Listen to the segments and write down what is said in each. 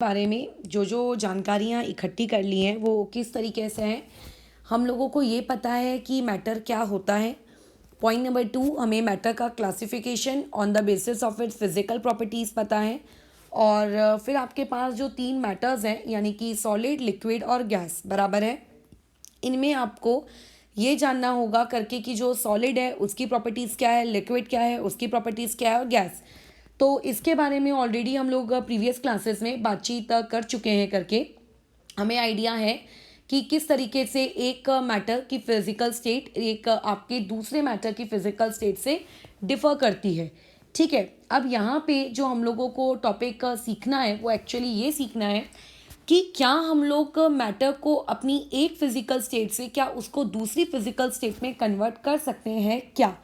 बारे में जो जो जानकारियाँ इकट्ठी कर ली हैं वो किस तरीके से हैं। हम लोगों को ये पता है कि मैटर क्या होता है। पॉइंट नंबर 2, हमें मैटर का classification on the basis of its physical properties पता है। और फिर आपके पास जो 3 मैटर्स हैं यानी कि सॉलिड, लिक्विड और गैस बराबर है। इनमें आपको ये जानना होगा करके कि जो सॉलिड है उसकी प्रॉपर्टीज़ क्या है, लिक्विड क्या है उसकी प्रॉपर्टीज़ क्या है, और गैस। तो इसके बारे में ऑलरेडी हम लोग प्रीवियस क्लासेस में बातचीत कर चुके हैं करके हमें आइडिया है कि किस तरीके से एक मैटर की फिजिकल स्टेट एक आपके दूसरे मैटर की फिजिकल स्टेट से डिफर करती है। ठीक है, अब यहाँ पे जो हम लोगों को टॉपिक सीखना है वो एक्चुअली ये सीखना है कि क्या हम लोग मैटर को अपनी एक फिजिकल स्टेट से क्या उसको दूसरी फिजिकल स्टेट में कन्वर्ट कर सकते हैं क्या।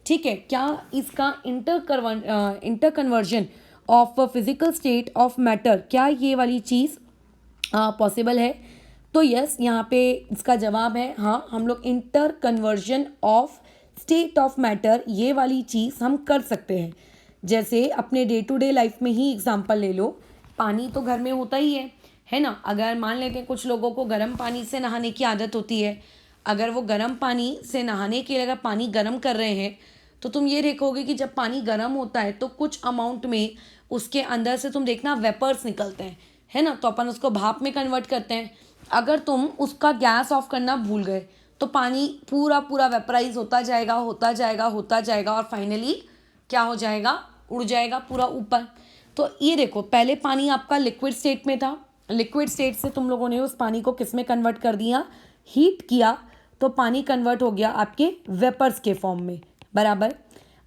ठीक है, क्या इसका inter conversion of physical state of matter, क्या ये वाली चीज़ पॉसिबल है। तो यस, यहाँ पे इसका जवाब है हाँ, हम लोग inter conversion of state of matter ये वाली चीज़ हम कर सकते हैं। जैसे अपने डे टू डे लाइफ में ही एग्जांपल ले लो, पानी तो घर में होता ही है ना। अगर मान लेते हैं कुछ लोगों को गर्म पानी से नहाने की आदत होती है, अगर वो गर्म पानी से नहाने के लिए अगर पानी गर्म कर रहे हैं तो तुम ये देखोगे कि जब पानी गर्म होता है तो कुछ अमाउंट में उसके अंदर से तुम देखना वेपर्स निकलते हैं, है ना। तो अपन उसको भाप में कन्वर्ट करते हैं। अगर तुम उसका गैस ऑफ करना भूल गए तो पानी पूरा पूरा वेपराइज होता जाएगा होता जाएगा होता जाएगा और फाइनली क्या हो जाएगा, उड़ जाएगा पूरा ऊपर। तो ये देखो, पहले पानी आपका लिक्विड स्टेट में था, लिक्विड स्टेट से तुम लोगों ने उस पानी को किस में कन्वर्ट कर दिया, हीट किया, तो पानी कन्वर्ट हो गया आपके वेपर्स के फॉर्म में बराबर।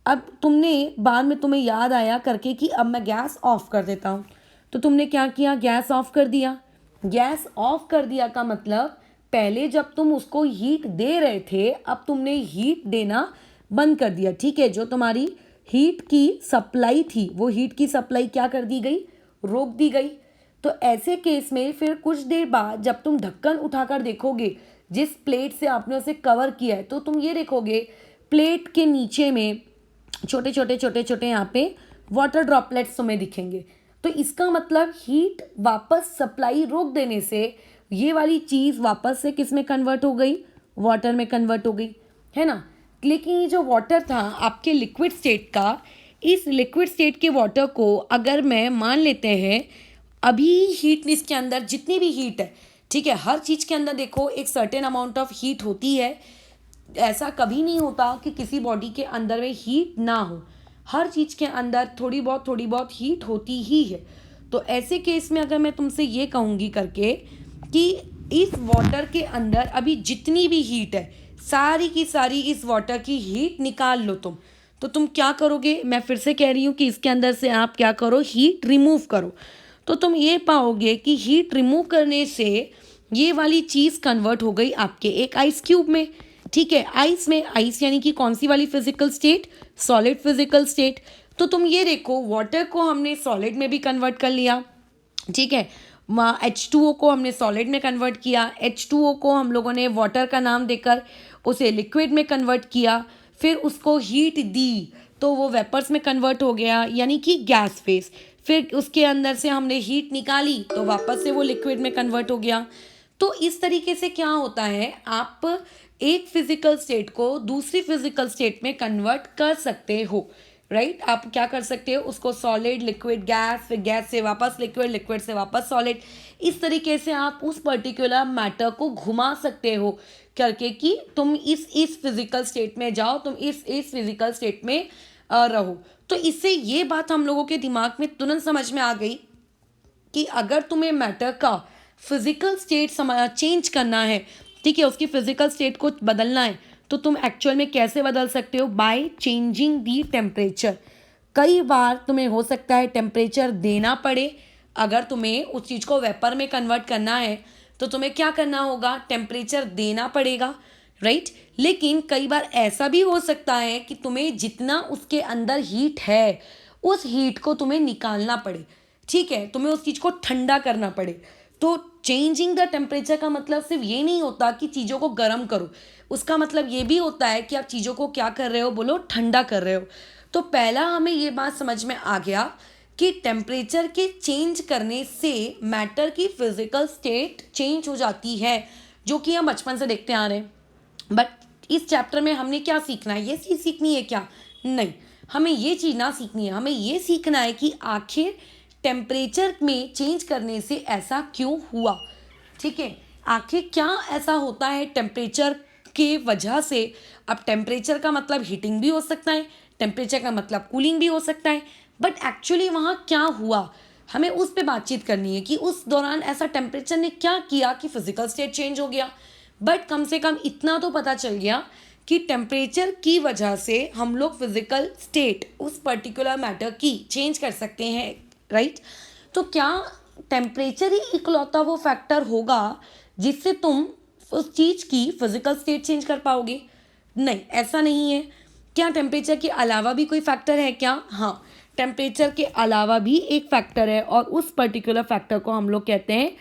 अब तुमने बाद में तुम्हें याद आया करके कि अब मैं गैस ऑफ कर देता हूँ, तो तुमने क्या किया, गैस ऑफ कर दिया। गैस ऑफ कर दिया का मतलब पहले जब तुम उसको हीट दे रहे थे अब तुमने हीट देना बंद कर दिया। ठीक है, जो तुम्हारी हीट की सप्लाई थी वो हीट की सप्लाई क्या कर दी गई, रोक दी गई। तो ऐसे केस में फिर कुछ देर बाद जब तुम ढक्कन उठाकर देखोगे जिस प्लेट से आपने उसे कवर किया है, तो तुम ये देखोगे प्लेट के नीचे में छोटे छोटे छोटे छोटे यहाँ पे वाटर ड्रॉपलेट्स तुम्हें दिखेंगे। तो इसका मतलब हीट वापस सप्लाई रोक देने से ये वाली चीज़ वापस से किस में कन्वर्ट हो गई, वाटर में कन्वर्ट हो गई, है ना। लेकिन ये जो वाटर था आपके लिक्विड स्टेट का, इस लिक्विड स्टेट के वाटर को अगर मैं मान लेते हैं अभी हीट इसके अंदर जितनी भी हीट है, ठीक है, हर चीज़ के अंदर देखो एक सर्टेन अमाउंट ऑफ हीट होती है। ऐसा कभी नहीं होता कि किसी बॉडी के अंदर में हीट ना हो, हर चीज़ के अंदर थोड़ी बहुत हीट होती ही है। तो ऐसे केस में अगर मैं तुमसे ये कहूँगी करके कि इस वाटर के अंदर अभी जितनी भी हीट है सारी की सारी इस वाटर की हीट निकाल लो तुम, तो तुम क्या करोगे, मैं फिर से कह रही हूँ कि इसके अंदर से आप क्या करो, हीट रिमूव करो। तो तुम ये पाओगे कि हीट रिमूव करने से ये वाली चीज़ कन्वर्ट हो गई आपके एक आइस क्यूब में। ठीक है, आइस में, आइस यानी कि कौन सी वाली physical state, solid physical state. तो तुम ये देखो वाटर को हमने सॉलिड में भी कन्वर्ट कर लिया। ठीक है, H2O को हमने सॉलिड में कन्वर्ट किया, H2O को हम लोगों ने वाटर का नाम देकर उसे लिक्विड में कन्वर्ट किया, फिर उसको हीट दी तो वो वेपर्स में कन्वर्ट हो गया यानी कि गैस फेस। फिर उसके अंदर से हमने हीट निकाली तो वापस से वो लिक्विड में कन्वर्ट हो गया। तो इस तरीके से क्या होता है, आप एक फिजिकल स्टेट को दूसरी फिजिकल स्टेट में कन्वर्ट कर सकते हो, राइट। आप क्या कर सकते हो, उसको सॉलिड, लिक्विड, गैस, फिर गैस से वापस लिक्विड, लिक्विड से वापस सॉलिड, इस तरीके से आप उस पर्टिकुलर मैटर को घुमा सकते हो करके कि तुम इस फिजिकल स्टेट में जाओ, तुम इस फिजिकल स्टेट में रहो। तो इससे ये बात हम लोगों के दिमाग में तुरंत समझ में आ गई कि अगर तुम्हें मैटर का फिजिकल स्टेट चेंज करना है, ठीक है, उसकी फिजिकल स्टेट को बदलना है, तो तुम एक्चुअल में कैसे बदल सकते हो, बाय चेंजिंग दी टेम्परेचर। कई बार तुम्हें हो सकता है टेम्परेचर देना पड़े, अगर तुम्हें उस चीज़ को वेपर में कन्वर्ट करना है तो तुम्हें क्या करना होगा, टेम्परेचर देना पड़ेगा, राइट। लेकिन कई बार ऐसा भी हो सकता है कि तुम्हें जितना उसके अंदर हीट है उस हीट को तुम्हें निकालना पड़े, ठीक है, तुम्हें उस चीज़ को ठंडा करना पड़े। तो चेंजिंग द टेम्परेचर का मतलब सिर्फ ये नहीं होता कि चीज़ों को गर्म करो, उसका मतलब ये भी होता है कि आप चीज़ों को क्या कर रहे हो, बोलो ठंडा कर रहे हो। तो पहला हमें ये बात समझ में आ गया कि टेम्परेचर के चेंज करने से मैटर की फिजिकल स्टेट चेंज हो जाती है, जो कि हम बचपन से देखते आ रहे हैं। बट इस चैप्टर में हमने क्या सीखना है, ये चीज़ सीखनी है क्या? नहीं, हमें ये चीज़ ना सीखनी है, हमें ये सीखना है कि आखिर टेम्परेचर में चेंज करने से ऐसा क्यों हुआ। ठीक है, आखिर क्या ऐसा होता है टेम्परेचर के वजह से। अब टेम्परेचर का मतलब हीटिंग भी हो सकता है, टेम्परेचर का मतलब कूलिंग भी हो सकता है, बट एक्चुअली वहाँ क्या हुआ, हमें उस पर बातचीत करनी है कि उस दौरान ऐसा टेम्परेचर ने क्या किया कि फिजिकल स्टेट चेंज हो गया। बट कम से कम इतना तो पता चल गया कि टेम्परेचर की वजह से हम लोग फिजिकल स्टेट उस पर्टिकुलर मैटर की चेंज कर सकते हैं, राइट। तो क्या टेम्परेचर ही इकलौता वो फैक्टर होगा जिससे तुम उस चीज़ की फिजिकल स्टेट चेंज कर पाओगे? नहीं, ऐसा नहीं है। क्या टेम्परेचर के अलावा भी कोई फैक्टर है क्या? हाँ, टेम्परेचर के अलावा भी एक फैक्टर है और उस पर्टिकुलर फैक्टर को हम लोग कहते हैं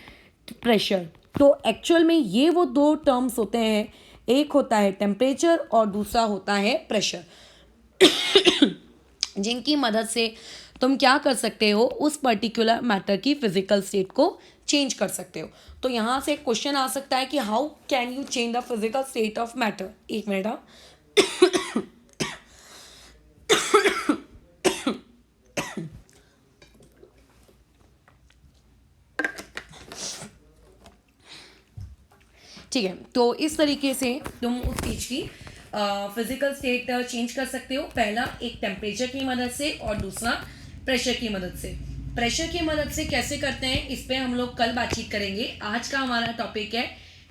प्रेशर। तो एक्चुअल में ये वो दो टर्म्स होते हैं, एक होता है टेम्परेचर और दूसरा होता है प्रेशर, जिनकी मदद से तुम क्या कर सकते हो, उस पर्टिकुलर मैटर की फिजिकल स्टेट को चेंज कर सकते हो। तो यहाँ से क्वेश्चन आ सकता है कि how can you change the physical state of matter. एक मिनट हाँ। ठीक है, तो इस तरीके से तुम उस चीज़ की फिजिकल स्टेट चेंज कर सकते हो। पहला एक टेम्परेचर की मदद से और दूसरा प्रेशर की मदद से। प्रेशर की मदद से कैसे करते हैं इस पे हम लोग कल बातचीत करेंगे। आज का हमारा टॉपिक है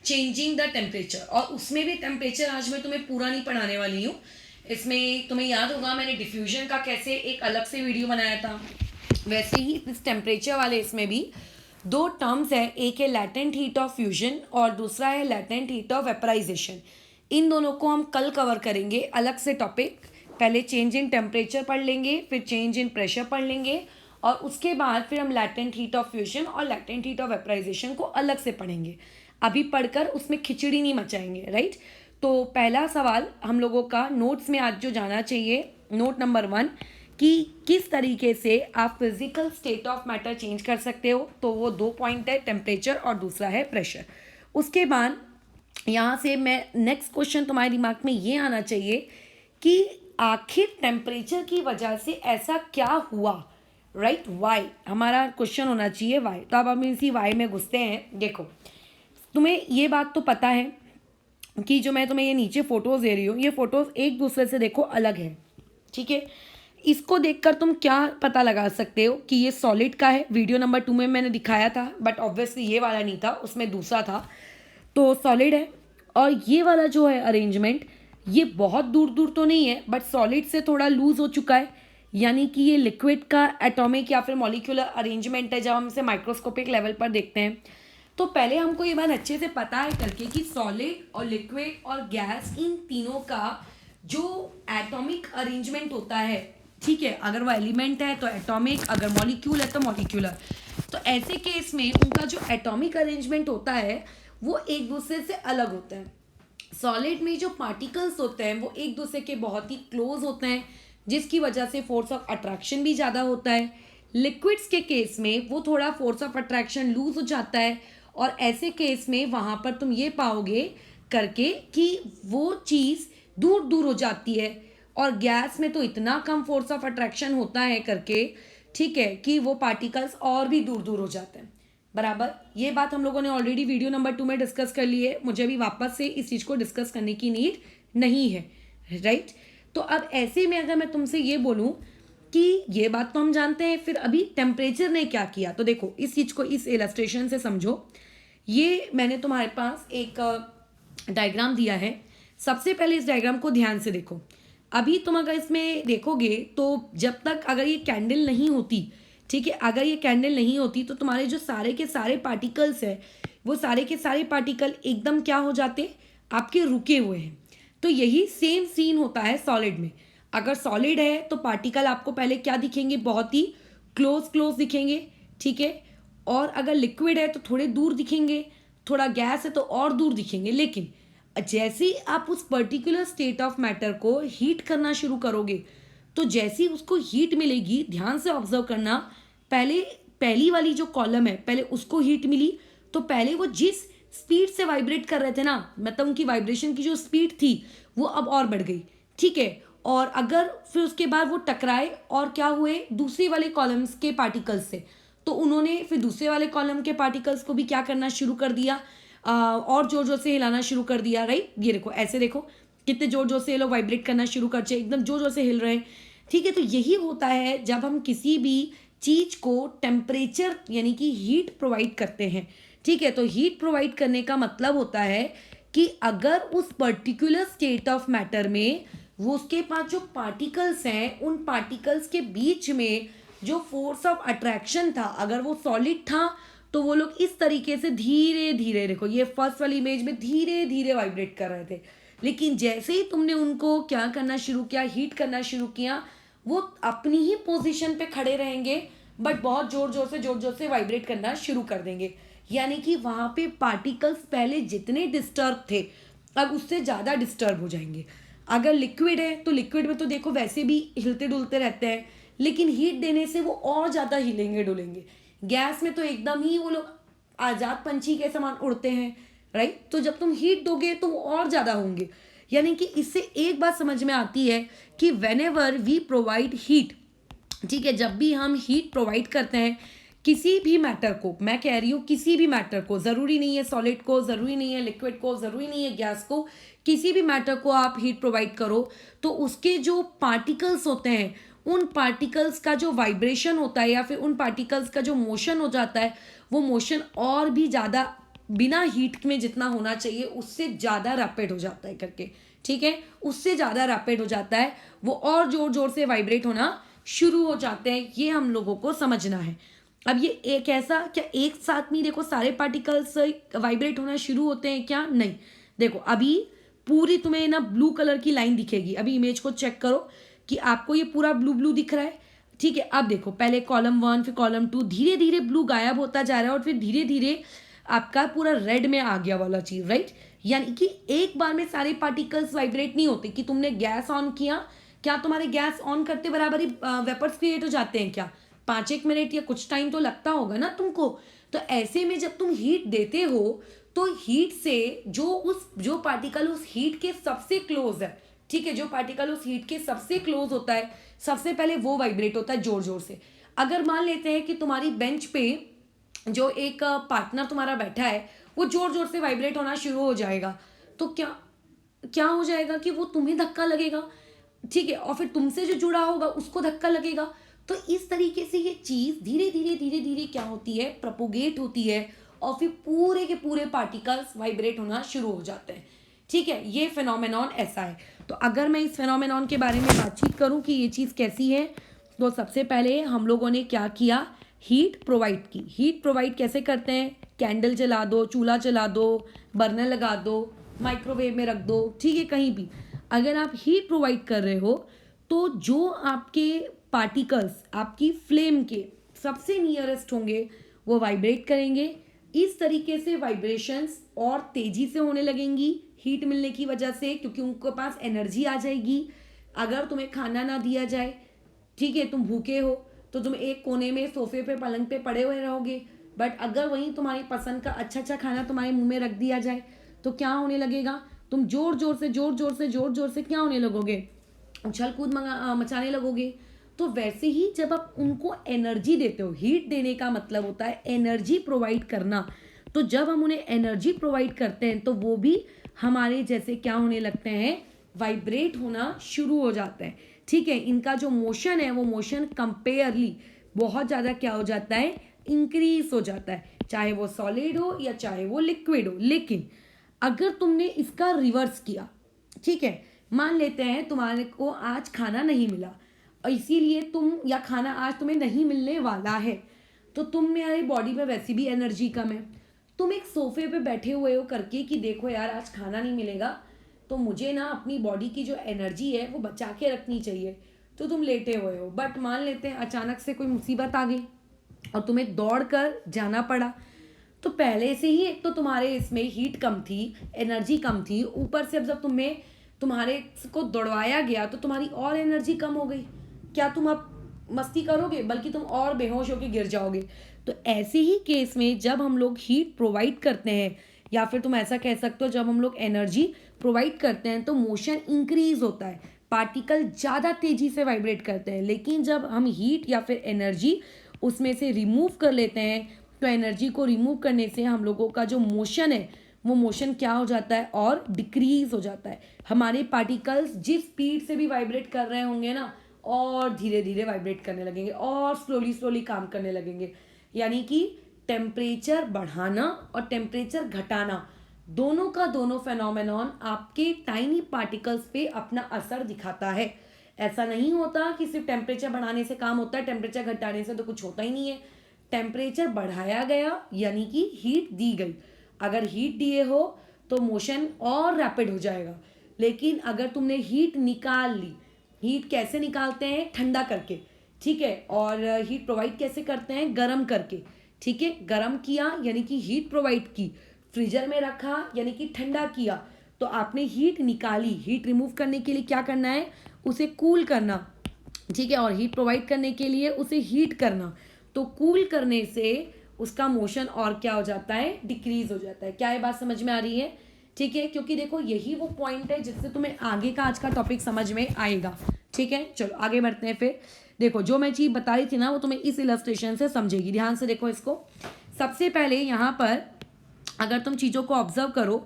चेंजिंग द टेम्परेचर, और उसमें भी टेम्परेचर आज मैं तुम्हें पूरा नहीं पढ़ाने वाली हूँ। इसमें तुम्हें याद होगा मैंने डिफ्यूजन का कैसे एक अलग से वीडियो बनाया था, वैसे ही इस टेम्परेचर वाले इसमें भी दो टर्म्स है, एक है लैटेंट हीट ऑफ फ्यूजन और दूसरा है लैटेंट हीट ऑफ वेपराइजेशन। इन दोनों को हम कल कवर करेंगे अलग से टॉपिक। पहले चेंज इन टेम्परेचर पढ़ लेंगे, फिर चेंज इन प्रेशर पढ़ लेंगे, और उसके बाद फिर हम लैटेंट हीट ऑफ फ्यूजन और लैटेंट हीट ऑफ वेपराइजेशन को अलग से पढ़ेंगे। अभी पढ़कर उसमें खिचड़ी नहीं मचाएंगे, राइट। तो पहला सवाल हम लोगों का नोट्स में आज जो जाना चाहिए, नोट नंबर 1, कि किस तरीके से आप physical state of matter change कर सकते हो। तो वो दो पॉइंट है, टेम्परेचर और दूसरा है प्रेशर। उसके बाद यहाँ से मैं नेक्स्ट क्वेश्चन तुम्हारे दिमाग में ये आना चाहिए कि आखिर टेम्परेचर की वजह से ऐसा क्या हुआ, राइट। वाई हमारा क्वेश्चन होना चाहिए, वाई। तो अब हम इसी वाई में घुसते हैं। देखो, तुम्हें ये बात तो पता है कि जो मैं तुम्हें ये नीचे फोटोज़ दे रही हूँ, ये फोटोज़ एक दूसरे से देखो अलग है, ठीक है। इसको देखकर तुम क्या पता लगा सकते हो कि ये सॉलिड का है। वीडियो नंबर 2 में मैंने दिखाया था, बट ऑब्वियसली ये वाला नहीं था, उसमें दूसरा था। तो सॉलिड है, और ये वाला जो है अरेंजमेंट, ये बहुत दूर दूर तो नहीं है, बट सॉलिड से थोड़ा लूज हो चुका है, यानी कि ये लिक्विड का एटॉमिक या फिर मॉलिक्यूलर अरेंजमेंट है जब हम इसे माइक्रोस्कोपिक लेवल पर देखते हैं। तो पहले हमको ये बात अच्छे से पता है करके कि सॉलिड और लिक्विड और गैस, इन तीनों का जो एटॉमिक अरेंजमेंट होता है, ठीक है, अगर वो एलिमेंट है तो एटॉमिक, अगर मॉलिक्यूल है तो मॉलिक्यूलर। तो ऐसे केस में उनका जो एटॉमिक अरेंजमेंट होता है वो एक दूसरे से अलग होता है। सॉलिड में जो पार्टिकल्स होते हैं वो एक दूसरे के बहुत ही क्लोज होते हैं, जिसकी वजह से फोर्स ऑफ अट्रैक्शन भी ज़्यादा होता है। लिक्विड्स के केस में वो थोड़ा फोर्स ऑफ अट्रैक्शन लूज हो जाता है, और ऐसे केस में वहाँ पर तुम ये पाओगे करके कि वो चीज़ दूर दूर हो जाती है, और गैस में तो इतना कम फोर्स ऑफ अट्रैक्शन होता है करके, ठीक है, कि वो पार्टिकल्स और भी दूर दूर हो जाते हैं। बराबर, ये बात हम लोगों ने ऑलरेडी वीडियो नंबर 2 में डिस्कस कर ली है, मुझे अभी वापस से इस चीज़ को डिस्कस करने की नीड नहीं है, राइट। तो अब ऐसे में अगर मैं तुमसे ये बोलूँ कि ये बात तो हम जानते हैं, फिर अभी टेम्परेचर ने क्या किया, तो देखो इस चीज़ को इस इलस्ट्रेशन से समझो। ये मैंने तुम्हारे पास एक डायग्राम दिया है। सबसे पहले इस डायग्राम को ध्यान से देखो। अभी तुम अगर इसमें देखोगे तो जब तक अगर ये कैंडल नहीं होती, ठीक है, अगर ये कैंडल नहीं होती तो तुम्हारे जो सारे के सारे पार्टिकल्स है, वो सारे के सारे पार्टिकल एकदम क्या हो जाते, आपके रुके हुए हैं। तो यही सेम सीन होता है सॉलिड में। अगर सॉलिड है तो पार्टिकल आपको पहले क्या दिखेंगे, बहुत ही क्लोज क्लोज दिखेंगे, ठीक है। और अगर लिक्विड है तो थोड़े दूर दिखेंगे, थोड़ा गैस है तो और दूर दिखेंगे। लेकिन जैसे ही आप उस पर्टिकुलर स्टेट ऑफ मैटर को हीट करना शुरू करोगे तो जैसी उसको हीट मिलेगी, ध्यान से ऑब्जर्व करना, पहले पहली वाली जो कॉलम है पहले उसको हीट मिली, तो पहले वो जिस स्पीड से वाइब्रेट कर रहे थे ना, मतलब उनकी वाइब्रेशन की जो स्पीड थी वो अब और बढ़ गई, ठीक है। और अगर फिर उसके बाद वो टकराए और क्या हुए दूसरी वाले कॉलम्स के पार्टिकल्स से, तो उन्होंने फिर दूसरे वाले कॉलम के पार्टिकल्स को भी क्या करना शुरू कर दिया, और जोर जोर से हिलाना शुरू कर दिया, राइट। ये देखो, ऐसे देखो कितने जोर जोर से ये लोग वाइब्रेट करना शुरू कर चाहिए, एकदम जोर जोर से हिल रहे हैं, ठीक है। तो यही होता है जब हम किसी भी चीज को टेम्परेचर यानी कि हीट प्रोवाइड करते हैं, ठीक है। तो हीट प्रोवाइड करने का मतलब होता है कि अगर उस पर्टिकुलर स्टेट ऑफ मैटर में वो उसके पास जो पार्टिकल्स हैं, उन पार्टिकल्स के बीच में जो फोर्स ऑफ अट्रैक्शन था, अगर वो सॉलिड था तो वो लोग इस तरीके से धीरे धीरे, देखो ये फर्स्ट वाली इमेज में धीरे धीरे वाइब्रेट कर रहे थे, लेकिन जैसे ही तुमने उनको क्या करना शुरू किया, हीट करना शुरू किया, वो अपनी ही पोजीशन पे खड़े रहेंगे बट बहुत जोर जोर से वाइब्रेट करना शुरू कर देंगे। यानी कि वहां पे पार्टिकल्स पहले जितने डिस्टर्ब थे अब उससे ज़्यादा डिस्टर्ब हो जाएंगे। अगर लिक्विड है तो लिक्विड में तो देखो वैसे भी हिलते डुलते रहते हैं, लेकिन हीट देने से वो और ज़्यादा हिलेंगे डुलेंगे। गैस में तो एकदम ही वो लोग आज़ाद पंछी के समान उड़ते हैं, राइट। तो जब तुम हीट दोगे तो वो और ज़्यादा होंगे। यानी कि इससे एक बात समझ में आती है कि whenever we provide heat, ठीक है, जब भी हम हीट प्रोवाइड करते हैं किसी भी मैटर को, मैं कह रही हूँ किसी भी मैटर को, ज़रूरी नहीं है सॉलिड को, ज़रूरी नहीं है लिक्विड को, ज़रूरी नहीं है गैस को, किसी भी मैटर को आप हीट प्रोवाइड करो तो उसके जो पार्टिकल्स होते हैं, उन पार्टिकल्स का जो वाइब्रेशन होता है या फिर उन पार्टिकल्स का जो मोशन हो जाता है, वो मोशन और भी ज़्यादा बिना हीट में जितना होना चाहिए उससे ज़्यादा रैपिड हो जाता है करके, ठीक है, उससे ज़्यादा रैपिड हो जाता है, वो और ज़ोर ज़ोर से वाइब्रेट होना शुरू हो जाते हैं। ये हम लोगों को समझना है। अब ये एक ऐसा क्या एक साथ में देखो सारे पार्टिकल्स वाइब्रेट होना शुरू होते हैं क्या? नहीं। देखो अभी पूरी तुम्हें ना ब्लू कलर की लाइन दिखेगी, अभी इमेज को चेक करो कि आपको ये पूरा ब्लू ब्लू दिख रहा है, ठीक है। अब देखो पहले कॉलम 1 फिर कॉलम 2, धीरे धीरे ब्लू गायब होता जा रहा है और फिर धीरे धीरे आपका पूरा रेड में आ गया वाला चीज, राइट। यानी कि एक बार में सारे पार्टिकल्स वाइब्रेट नहीं होते कि तुमने गैस ऑन किया, क्या तुम्हारे गैस ऑन करते बराबर ही वेपर्स क्रिएट हो जाते हैं क्या? 5-1 मिनट या कुछ टाइम तो लगता होगा ना तुमको। तो ऐसे में जब तुम हीट देते हो तो हीट से जो पार्टिकल उस हीट के सबसे क्लोज है, ठीक है, जो पार्टिकल उस हीट के सबसे क्लोज होता है सबसे पहले वो वाइब्रेट होता है जोर जोर से। अगर मान लेते हैं कि तुम्हारी बेंच पे जो एक पार्टनर तुम्हारा बैठा है वो जोर जोर से वाइब्रेट होना शुरू हो जाएगा, तो क्या क्या हो जाएगा कि वो तुम्हें धक्का लगेगा, ठीक है, और फिर तुमसे जो जुड़ा होगा उसको धक्का लगेगा। तो इस तरीके से ये चीज धीरे धीरे धीरे क्या होती है, प्रोपोगेट होती है और फिर पूरे के पूरे पार्टिकल्स वाइब्रेट होना शुरू हो जाते हैं, ठीक है। ये फिनोमेनॉन ऐसा है। तो अगर मैं इस फिनोमेनॉन के बारे में बातचीत करूं कि ये चीज़ कैसी है, तो सबसे पहले हम लोगों ने क्या किया, हीट प्रोवाइड की। हीट प्रोवाइड कैसे करते हैं, कैंडल जला दो, चूल्हा जला दो, बर्नर लगा दो, माइक्रोवेव में रख दो, ठीक है, कहीं भी अगर आप हीट प्रोवाइड कर रहे हो तो जो आपके पार्टिकल्स आपकी फ्लेम के सबसे नियरेस्ट होंगे वो वाइब्रेट करेंगे। इस तरीके से वाइब्रेशंस और तेजी से होने लगेंगी हीट मिलने की वजह से, क्योंकि उनके पास एनर्जी आ जाएगी। अगर तुम्हें खाना ना दिया जाए, ठीक है, तुम भूखे हो तो तुम एक कोने में सोफे पे पलंग पे पड़े हुए रहोगे, बट अगर वहीं तुम्हारी पसंद का अच्छा अच्छा खाना तुम्हारे मुंह में रख दिया जाए तो क्या होने लगेगा, तुम जोर जोर से क्या होने लगोगे, उछल कूद मचाने लगोगे। तो वैसे ही जब आप उनको एनर्जी देते हो, हीट देने का मतलब होता है एनर्जी प्रोवाइड करना, तो जब हम उन्हें एनर्जी प्रोवाइड करते हैं तो वो भी हमारे जैसे क्या होने लगते हैं, वाइब्रेट होना शुरू हो जाता है, ठीक है। इनका जो मोशन है वो मोशन कंपेयरली बहुत ज़्यादा क्या हो जाता है, इंक्रीज हो जाता है, चाहे वो सॉलिड हो या चाहे वो लिक्विड हो। लेकिन अगर तुमने इसका रिवर्स किया, ठीक है, मान लेते हैं तुम्हारे को आज खाना नहीं मिला और इसीलिए तुम, या खाना आज तुम्हें नहीं मिलने वाला है, तो तुम्हारी बॉडी में वैसी भी एनर्जी कम है, तुम एक सोफे पे बैठे हुए हो करके कि देखो यार आज खाना नहीं मिलेगा तो मुझे ना अपनी बॉडी की जो एनर्जी है वो बचा के रखनी चाहिए, तो तुम लेटे हुए हो। बट मान लेते हैं अचानक से कोई मुसीबत आ गई और तुम्हें दौड़ कर जाना पड़ा, तो पहले से ही एक तो तुम्हारे इसमें हीट कम थी, एनर्जी कम थी, ऊपर से अब जब तुम्हें तुम्हारे को दौड़वाया गया तो तुम्हारी और एनर्जी कम हो गई, क्या तुम अब मस्ती करोगे, बल्कि तुम और बेहोश होकर गिर जाओगे। तो ऐसे ही केस में जब हम लोग हीट प्रोवाइड करते हैं, या फिर तुम ऐसा कह सकते हो जब हम लोग एनर्जी प्रोवाइड करते हैं, तो मोशन इंक्रीज होता है, पार्टिकल ज़्यादा तेजी से वाइब्रेट करते हैं। लेकिन जब हम हीट या फिर एनर्जी उसमें से रिमूव कर लेते हैं, तो एनर्जी को रिमूव करने से हम लोगों का जो मोशन है वो मोशन क्या हो जाता है, और डिक्रीज हो जाता है। हमारे पार्टिकल्स जिस स्पीड से भी वाइब्रेट कर रहे होंगे ना, और धीरे धीरे वाइब्रेट करने लगेंगे, और स्लोली स्लोली काम करने लगेंगे। यानी कि टेम्परेचर बढ़ाना और टेम्परेचर घटाना, दोनों का दोनों फेनोमेनॉन आपके टाइनी पार्टिकल्स पे अपना असर दिखाता है। ऐसा नहीं होता कि सिर्फ टेम्परेचर बढ़ाने से काम होता है, टेम्परेचर घटाने से तो कुछ होता ही नहीं है। टेम्परेचर बढ़ाया गया यानी कि हीट दी गई। अगर हीट दिए हो तो मोशन और रैपिड हो जाएगा। लेकिन अगर तुमने हीट निकाल ली, हीट कैसे निकालते हैं, ठंडा करके, ठीक है। और हीट प्रोवाइड कैसे करते हैं, गर्म करके, ठीक है। गर्म किया यानी कि हीट प्रोवाइड की, फ्रीजर में रखा यानी कि ठंडा किया, तो आपने हीट निकाली। हीट रिमूव करने के लिए क्या करना है, उसे कूल करना, ठीक है। और हीट प्रोवाइड करने के लिए उसे हीट करना। तो कूल करने से उसका मोशन और क्या हो जाता है, डिक्रीज हो जाता है। क्या ये बात समझ में आ रही है, ठीक है। क्योंकि देखो यही वो पॉइंट है जिससे तुम्हें आगे का आज का टॉपिक समझ में आएगा, ठीक है। चलो आगे बढ़ते हैं। फिर देखो जो मैं चीज़ बता रही थी ना, वो तुम्हें इस इलस्ट्रेशन से समझेगी। ध्यान से देखो इसको। सबसे पहले यहाँ पर अगर तुम चीज़ों को ऑब्जर्व करो,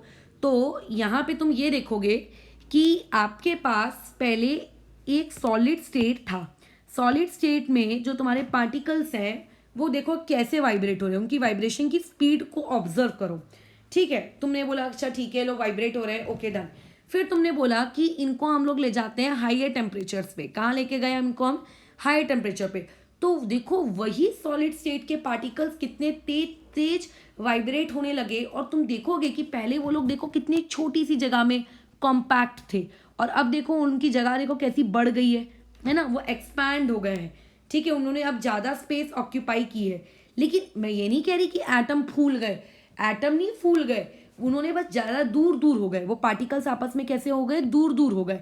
तो यहाँ पे तुम ये देखोगे कि आपके पास पहले एक सॉलिड स्टेट था। सॉलिड स्टेट में जो तुम्हारे पार्टिकल्स हैं वो देखो कैसे वाइब्रेट हो रहे हैं, उनकी वाइब्रेशन की स्पीड को ऑब्जर्व करो, ठीक है। तुमने बोला अच्छा ठीक है, लोग वाइब्रेट हो रहे हैं, ओके डन। फिर तुमने बोला कि इनको हम लोग ले जाते हैं हायर टेम्परेचर्स पे। कहाँ लेके गए इनको हम, हाई टेम्परेचर पे। तो देखो वही सॉलिड स्टेट के पार्टिकल्स कितने तेज तेज वाइब्रेट होने लगे। और तुम देखोगे कि पहले वो लोग देखो कितनी छोटी सी जगह में कॉम्पैक्ट थे, और अब देखो उनकी जगह देखो कैसी बढ़ गई है ना, वो एक्सपैंड हो गए हैं, ठीक है। उन्होंने अब ज़्यादा स्पेस ऑक्यूपाई की है। लेकिन मैं ये नहीं कह रही कि एटम फूल गए, एटम नहीं फूल गए, उन्होंने बस ज़्यादा दूर दूर हो गए। वो पार्टिकल्स आपस में कैसे हो गए, दूर दूर हो गए।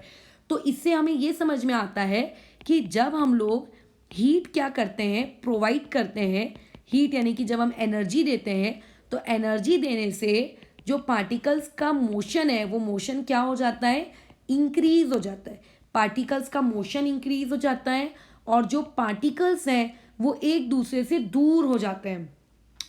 तो इससे हमें ये समझ में आता है कि जब हम लोग हीट क्या करते हैं, प्रोवाइड करते हैं हीट, यानी कि जब हम एनर्जी देते हैं, तो एनर्जी देने से जो पार्टिकल्स का मोशन है वो मोशन क्या हो जाता है, इंक्रीज हो जाता है। पार्टिकल्स का मोशन इंक्रीज हो जाता है, और जो पार्टिकल्स हैं वो एक दूसरे से दूर हो जाते हैं,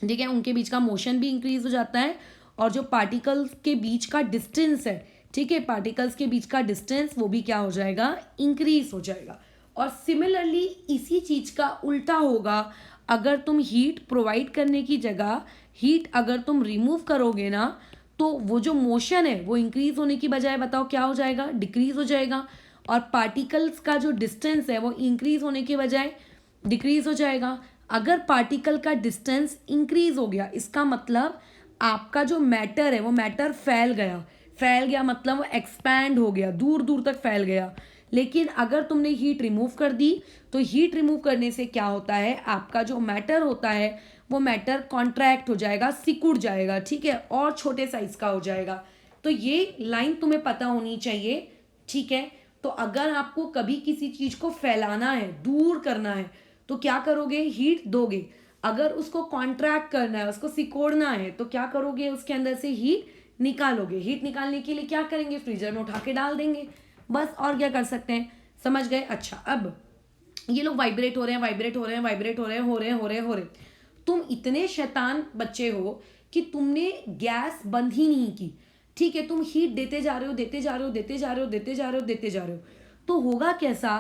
ठीक है। उनके बीच का मोशन भी इंक्रीज हो जाता है, और जो पार्टिकल्स के बीच का डिस्टेंस है, ठीक है, पार्टिकल्स के बीच का डिस्टेंस वो भी क्या हो जाएगा, इंक्रीज हो जाएगा। और सिमिलरली इसी चीज़ का उल्टा होगा, अगर तुम हीट प्रोवाइड करने की जगह हीट अगर तुम रिमूव करोगे ना, तो वो जो मोशन है वो इंक्रीज होने की बजाय बताओ क्या हो जाएगा, डिक्रीज हो जाएगा। और पार्टिकल्स का जो डिस्टेंस है वो इंक्रीज होने के बजाय डिक्रीज हो जाएगा। अगर पार्टिकल का डिस्टेंस इंक्रीज हो गया, इसका मतलब आपका जो मैटर है वो मैटर फैल गया। फैल गया मतलब वो एक्सपैंड हो गया, दूर दूर तक फैल गया। लेकिन अगर तुमने हीट रिमूव कर दी, तो हीट रिमूव करने से क्या होता है, आपका जो मैटर होता है वो मैटर कॉन्ट्रैक्ट हो जाएगा, सिकुड़ जाएगा, ठीक है, और छोटे साइज का हो जाएगा। तो ये लाइन तुम्हें पता होनी चाहिए, ठीक है। तो अगर आपको कभी किसी चीज को फैलाना है, दूर करना है, तो क्या करोगे, हीट दोगे। अगर उसको कॉन्ट्रैक्ट करना है, उसको सिकोड़ना है, तो क्या करोगे, उसके अंदर से हीट निकालोगे। हीट निकालने के लिए क्या करेंगे, फ्रीजर में उठा के डाल देंगे, बस। और क्या कर सकते हैं, समझ गए। अच्छा अब ये लोग वाइब्रेट हो रहे हैं, वाइब्रेट हो रहे हैं, वाइब्रेट हो रहे हैं, हो रहे हैं, हो रहे हैं, हो रहे हैं। तुम इतने शैतान बच्चे हो कि तुमने गैस बंद ही नहीं की, ठीक है। तुम हीट देते जा रहे हो, देते जा रहे हो, देते जा रहे हो, देते जा रहे हो, देते जा रहे हो। तो होगा कैसा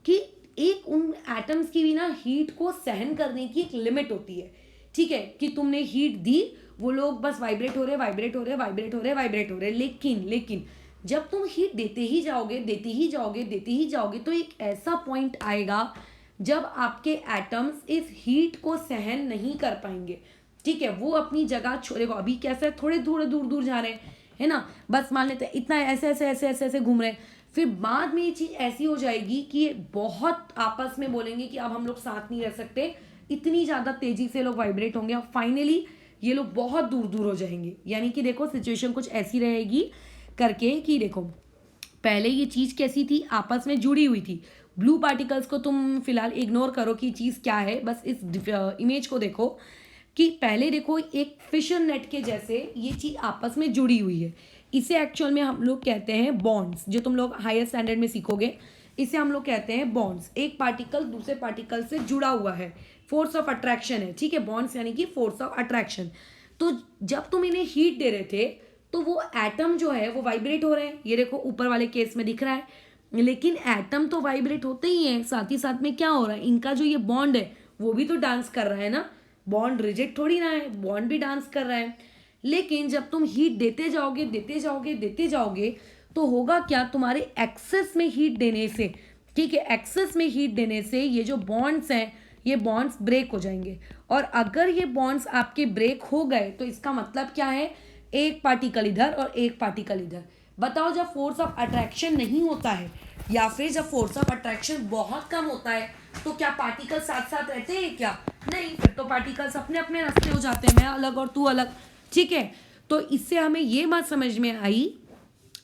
कि एक उन एटम्स की भी ना हीट को सहन करने की एक लिमिट होती है, ठीक है। कि तुमने हीट दी, वो लोग बस वाइब्रेट हो रहे, वाइब्रेट हो रहे, वाइब्रेट हो रहे, वाइब्रेट हो रहे। लेकिन जब तुम हीट देते ही जाओगे, देते ही जाओगे, देते ही जाओगे, तो एक ऐसा पॉइंट आएगा जब आपके एटम्स इस हीट को सहन नहीं कर पाएंगे, ठीक है। वो अपनी जगह छोड़ेगा। अभी कैसे थोड़े थोड़े दूर दूर जा रहे हैं, है ना, बस मान लेते हैं इतना ऐसे ऐसे ऐसे ऐसे ऐसे घूम रहे हैं। फिर बाद में ये चीज़ ऐसी हो जाएगी कि ये बहुत आपस में बोलेंगे कि अब हम लोग साथ नहीं रह सकते, इतनी ज़्यादा तेजी से लोग वाइब्रेट होंगे, और फाइनली ये लोग बहुत दूर दूर हो जाएंगे। यानी कि देखो सिचुएशन कुछ ऐसी रहेगी करके कि देखो पहले ये चीज़ कैसी थी, आपस में जुड़ी हुई थी, ब्लू पार्टिकल्स को तुम फिलहाल इग्नोर करो कि चीज़ क्या है, बस इस इमेज को देखो कि पहले देखो एक फिशर नेट के जैसे ये चीज़ आपस में जुड़ी हुई है। इसे एक्चुअल में हम लोग कहते हैं बॉन्ड्स, जो तुम लोग हायर स्टैंडर्ड में सीखोगे। इसे हम लोग कहते हैं बॉन्ड्स। एक पार्टिकल दूसरे पार्टिकल से जुड़ा हुआ है, फोर्स ऑफ अट्रैक्शन है, ठीक है। बॉन्ड्स यानी कि फोर्स ऑफ अट्रैक्शन। तो जब तुम इन्हें हीट दे रहे थे तो वो एटम जो है वो वाइब्रेट हो रहे हैं, ये देखो ऊपर वाले केस में दिख रहा है। लेकिन एटम तो वाइब्रेट होते ही हैं, साथ ही साथ में क्या हो रहा है, इनका जो ये बॉन्ड है वो भी तो डांस कर रहा है ना। बॉन्ड रिजिड थोड़ी ना है, बॉन्ड भी डांस कर रहा है। लेकिन जब तुम हीट देते जाओगे देते जाओगे देते जाओगे तो होगा क्या, तुम्हारे एक्सेस में हीट देने से, ठीक है, एक्सेस में हीट देने से ये जो बॉन्ड्स हैं ये बॉन्ड्स ब्रेक हो जाएंगे। और अगर ये बॉन्ड्स आपके ब्रेक हो गए तो इसका मतलब क्या है, एक पार्टिकल इधर और एक पार्टिकल इधर। बताओ, जब फोर्स ऑफ अट्रैक्शन नहीं होता है या फिर जब फोर्स ऑफ अट्रैक्शन बहुत कम होता है तो क्या पार्टिकल साथ साथ रहते हैं क्या? नहीं, फिर तो पार्टिकल्स अपने अपने रास्ते हो जाते हैं, मैं अलग और तू अलग, ठीक है। तो इससे हमें ये बात समझ में आई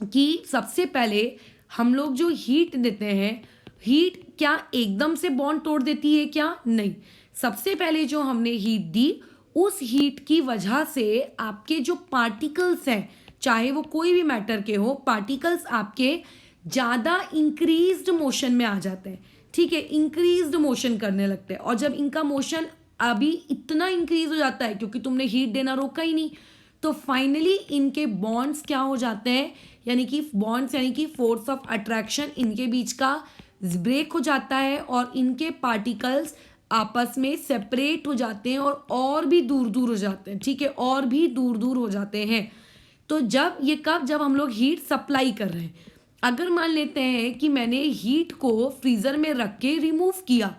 कि सबसे पहले हम लोग जो हीट देते हैं, हीट क्या एकदम से बॉन्ड तोड़ देती है क्या? नहीं। सबसे पहले जो हमने हीट दी, उस हीट की वजह से आपके जो पार्टिकल्स हैं, चाहे वो कोई भी मैटर के हो, पार्टिकल्स आपके ज़्यादा इंक्रीज्ड मोशन में आ जाते हैं, ठीक है, इंक्रीज्ड मोशन करने लगते हैं। और जब इनका मोशन अभी इतना इंक्रीज हो जाता है क्योंकि तुमने हीट देना रोका ही नहीं, तो फाइनली इनके बॉन्ड्स क्या हो जाते हैं, यानी कि बॉन्ड्स यानी कि फोर्स ऑफ अट्रैक्शन इनके बीच का ब्रेक हो जाता है और इनके पार्टिकल्स आपस में सेपरेट हो जाते हैं और भी दूर दूर हो जाते हैं, ठीक है, और भी दूर दूर हो जाते हैं। तो जब ये कब, जब हम लोग हीट सप्लाई कर रहे हैं। अगर मान लेते हैं कि मैंने हीट को फ्रीज़र में रख के रिमूव किया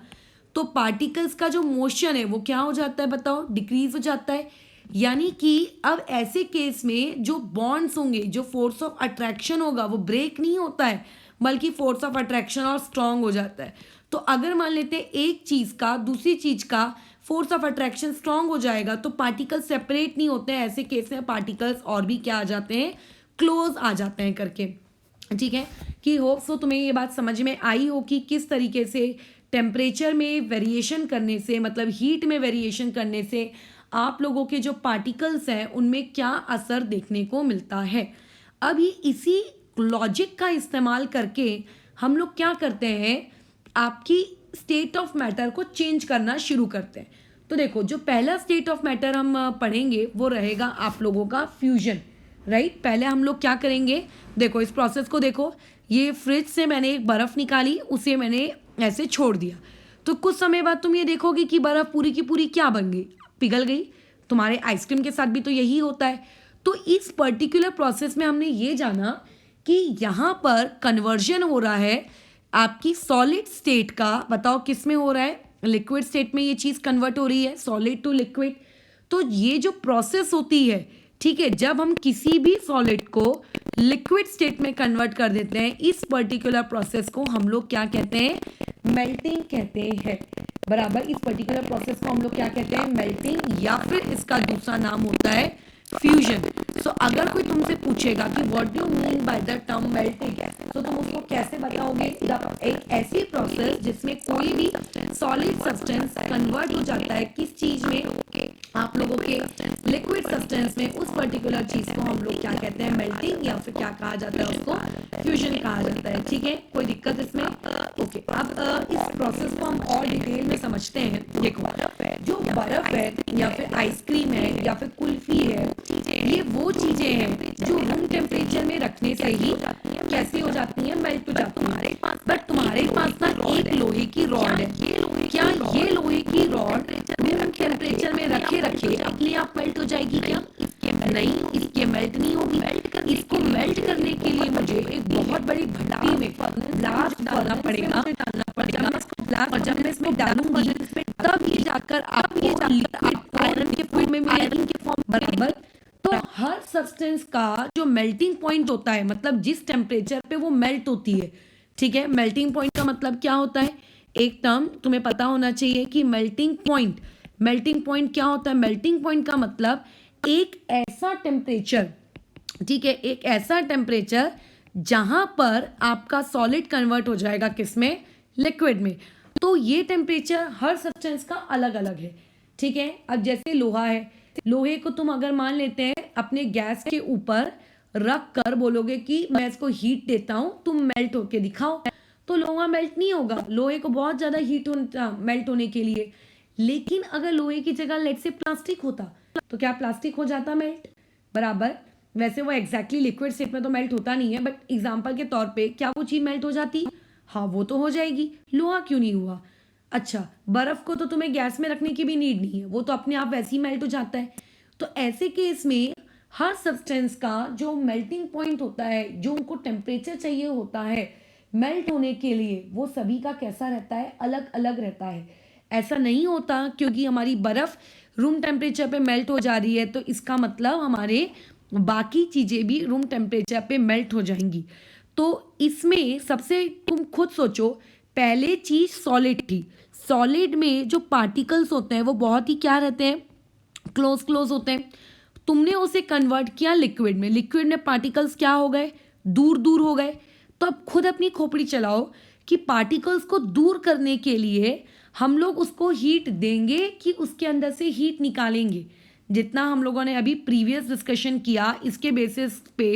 तो पार्टिकल्स का जो मोशन है वो क्या हो जाता है, बताओ, डिक्रीज हो जाता है। यानी कि अब ऐसे केस में जो बॉन्ड्स होंगे, जो फोर्स ऑफ अट्रैक्शन होगा वो ब्रेक नहीं होता है, बल्कि फोर्स ऑफ अट्रैक्शन और स्ट्रांग हो जाता है। तो अगर मान लेते हैं एक चीज़ का दूसरी चीज़ का फोर्स ऑफ अट्रैक्शन स्ट्रांग हो जाएगा तो पार्टिकल्स सेपरेट नहीं होते हैं। ऐसे केस में पार्टिकल्स और भी क्या आ जाते हैं, क्लोज आ जाते हैं करके, ठीक है। कि होप सो तुम्हें ये बात समझ में आई हो कि किस तरीके से टेम्परेचर में वेरिएशन करने से, मतलब हीट में वेरिएशन करने से आप लोगों के जो पार्टिकल्स हैं उनमें क्या असर देखने को मिलता है। अभी इसी लॉजिक का इस्तेमाल करके हम लोग क्या करते हैं, आपकी स्टेट ऑफ मैटर को चेंज करना शुरू करते हैं। तो देखो, जो पहला स्टेट ऑफ मैटर हम पढ़ेंगे वो रहेगा आप लोगों का फ्यूजन, राइट। पहले हम लोग क्या करेंगे, देखो इस प्रोसेस को देखो, ये फ्रिज से मैंने एक बर्फ़ निकाली, उसे मैंने ऐसे छोड़ दिया, तो कुछ समय बाद तुम ये देखोगे कि बर्फ़ पूरी की पूरी क्या बन गई, पिघल गई। तुम्हारे आइसक्रीम के साथ भी तो यही होता है। तो इस पर्टिकुलर प्रोसेस में हमने ये जाना कि यहाँ पर कन्वर्जन हो रहा है आपकी सॉलिड स्टेट का। बताओ किस में हो रहा है, लिक्विड स्टेट में ये चीज़ कन्वर्ट हो रही है, सॉलिड टू लिक्विड। तो ये जो प्रोसेस होती है, ठीक है, जब हम किसी भी सॉलिड को लिक्विड स्टेट में कन्वर्ट कर देते हैं, इस पर्टिकुलर प्रोसेस को हम लोग क्या कहते हैं, मेल्टिंग कहते हैं, बराबर। इस पर्टिकुलर प्रोसेस को हम लोग क्या कहते हैं, मेल्टिंग, या फिर इसका दूसरा नाम होता है फ्यूजन। सो अगर कोई तुमसे पूछेगा कि what do you mean by the term melting, तो तुम उसको कैसे बताओगे, एक ऐसी प्रोसेस जिसमें कोई भी सॉलिड सब्सटेंस कन्वर्ट हो जाता है किस चीज में, आप लोगों के लिक्विड सब्सटेंस में, उस पर्टिकुलर चीज को हम लोग क्या कहते हैं, मेल्टिंग, या फिर क्या कहा जाता है, उसको फ्यूजन कहा जाता है, ठीक है। कोई दिक्कत इसमें? ओके, अब इस प्रोसेस को हम और डिटेल में समझते हैं। देखो, जो बर्फ है या फिर आइसक्रीम है या फिर कुल्फी है, ये वो चीजें हैं जो रूम टेम्परेचर में रखने से ही कैसे हो जाती हैं, मेल्ट हो जाती हैं। बट तुम्हारे पास ना एक लोहे की रॉड है, क्या ये लोहे की रॉड रूम टेम्परेचर में रखे रखे अपने आप मेल्ट हो जाएगी क्या? नहीं, इसके मेल्ट नहीं होगी। इसको मेल्ट करने के लिए मुझे एक बहुत बड़ी भट्टी में ब्लास्ट करना पड़ेगा, और जब मैं इसमें डालूंगी तब ये जाकर आपको लिक्विड आयरन के फॉर्म में मिलेगी, के फॉर्म, बराबर। तो हर सब्सटेंस का जो मेल्टिंग पॉइंट होता है, मतलब जिस टेम्परेचर पे वो मेल्ट होती है, ठीक है, मेल्टिंग पॉइंट का मतलब क्या होता है, एक टर्म तुम्हें पता होना चाहिए कि मेल्टिंग पॉइंट क्या होता है। मेल्टिंग पॉइंट का मतलब एक ऐसा टेम्परेचर, ठीक है, एक ऐसा टेम्परेचर जहां पर आपका सॉलिड कन्वर्ट हो जाएगा किसमें, लिक्विड में। तो ये टेम्परेचर हर सब्सटेंस का अलग अलग है, ठीक है। अब जैसे लोहा है, लोहे को तुम अगर मान लेते हैं अपने गैस के ऊपर रख कर बोलोगे कि मैं इसको हीट देता हूँ, तुम मेल्ट होके दिखाओ, तो लोहा मेल्ट नहीं होगा, लोहे को बहुत ज़्यादा हीट होता मेल्ट होने के लिए। लेकिन अगर लोहे की जगह लेट से प्लास्टिक होता, तो क्या प्लास्टिक हो जाता मेल्ट? बराबर। वैसे वो एग्जैक्टली लिक्विड स्टेट में तो मेल्ट होता नहीं है, बट एग्जाम्पल के तौर पे क्या वो चीज़ मेल्ट हो जाती? हाँ, वो तो हो जाएगी। लोहा क्यों नहीं हुआ? अच्छा, बर्फ़ को तो तुम्हें गैस में रखने की भी नीड नहीं है, वो तो अपने आप वैसे ही मेल्ट हो जाता है। तो ऐसे केस में हर सब्सटेंस का जो मेल्टिंग पॉइंट होता है, जो उनको टेम्परेचर चाहिए होता है मेल्ट होने के लिए, वो सभी का कैसा रहता है? अलग अलग रहता है। ऐसा नहीं होता क्योंकि हमारी बर्फ़ रूम टेम्परेचर पे मेल्ट हो जा रही है तो इसका मतलब हमारे बाकी चीज़ें भी रूम टेम्परेचर पे मेल्ट हो जाएंगी। तो इसमें सबसे तुम खुद सोचो, पहले चीज़ सॉलिड थी। सॉलिड में जो पार्टिकल्स होते हैं वो बहुत ही क्या रहते हैं? क्लोज क्लोज होते हैं। तुमने उसे कन्वर्ट किया लिक्विड में, लिक्विड में पार्टिकल्स क्या हो गए? दूर दूर हो गए। तो अब खुद अपनी खोपड़ी चलाओ कि पार्टिकल्स को दूर करने के लिए हम लोग उसको हीट देंगे कि उसके अंदर से हीट निकालेंगे। जितना हम लोगों ने अभी प्रीवियस डिस्कशन किया, इसके बेसिस पे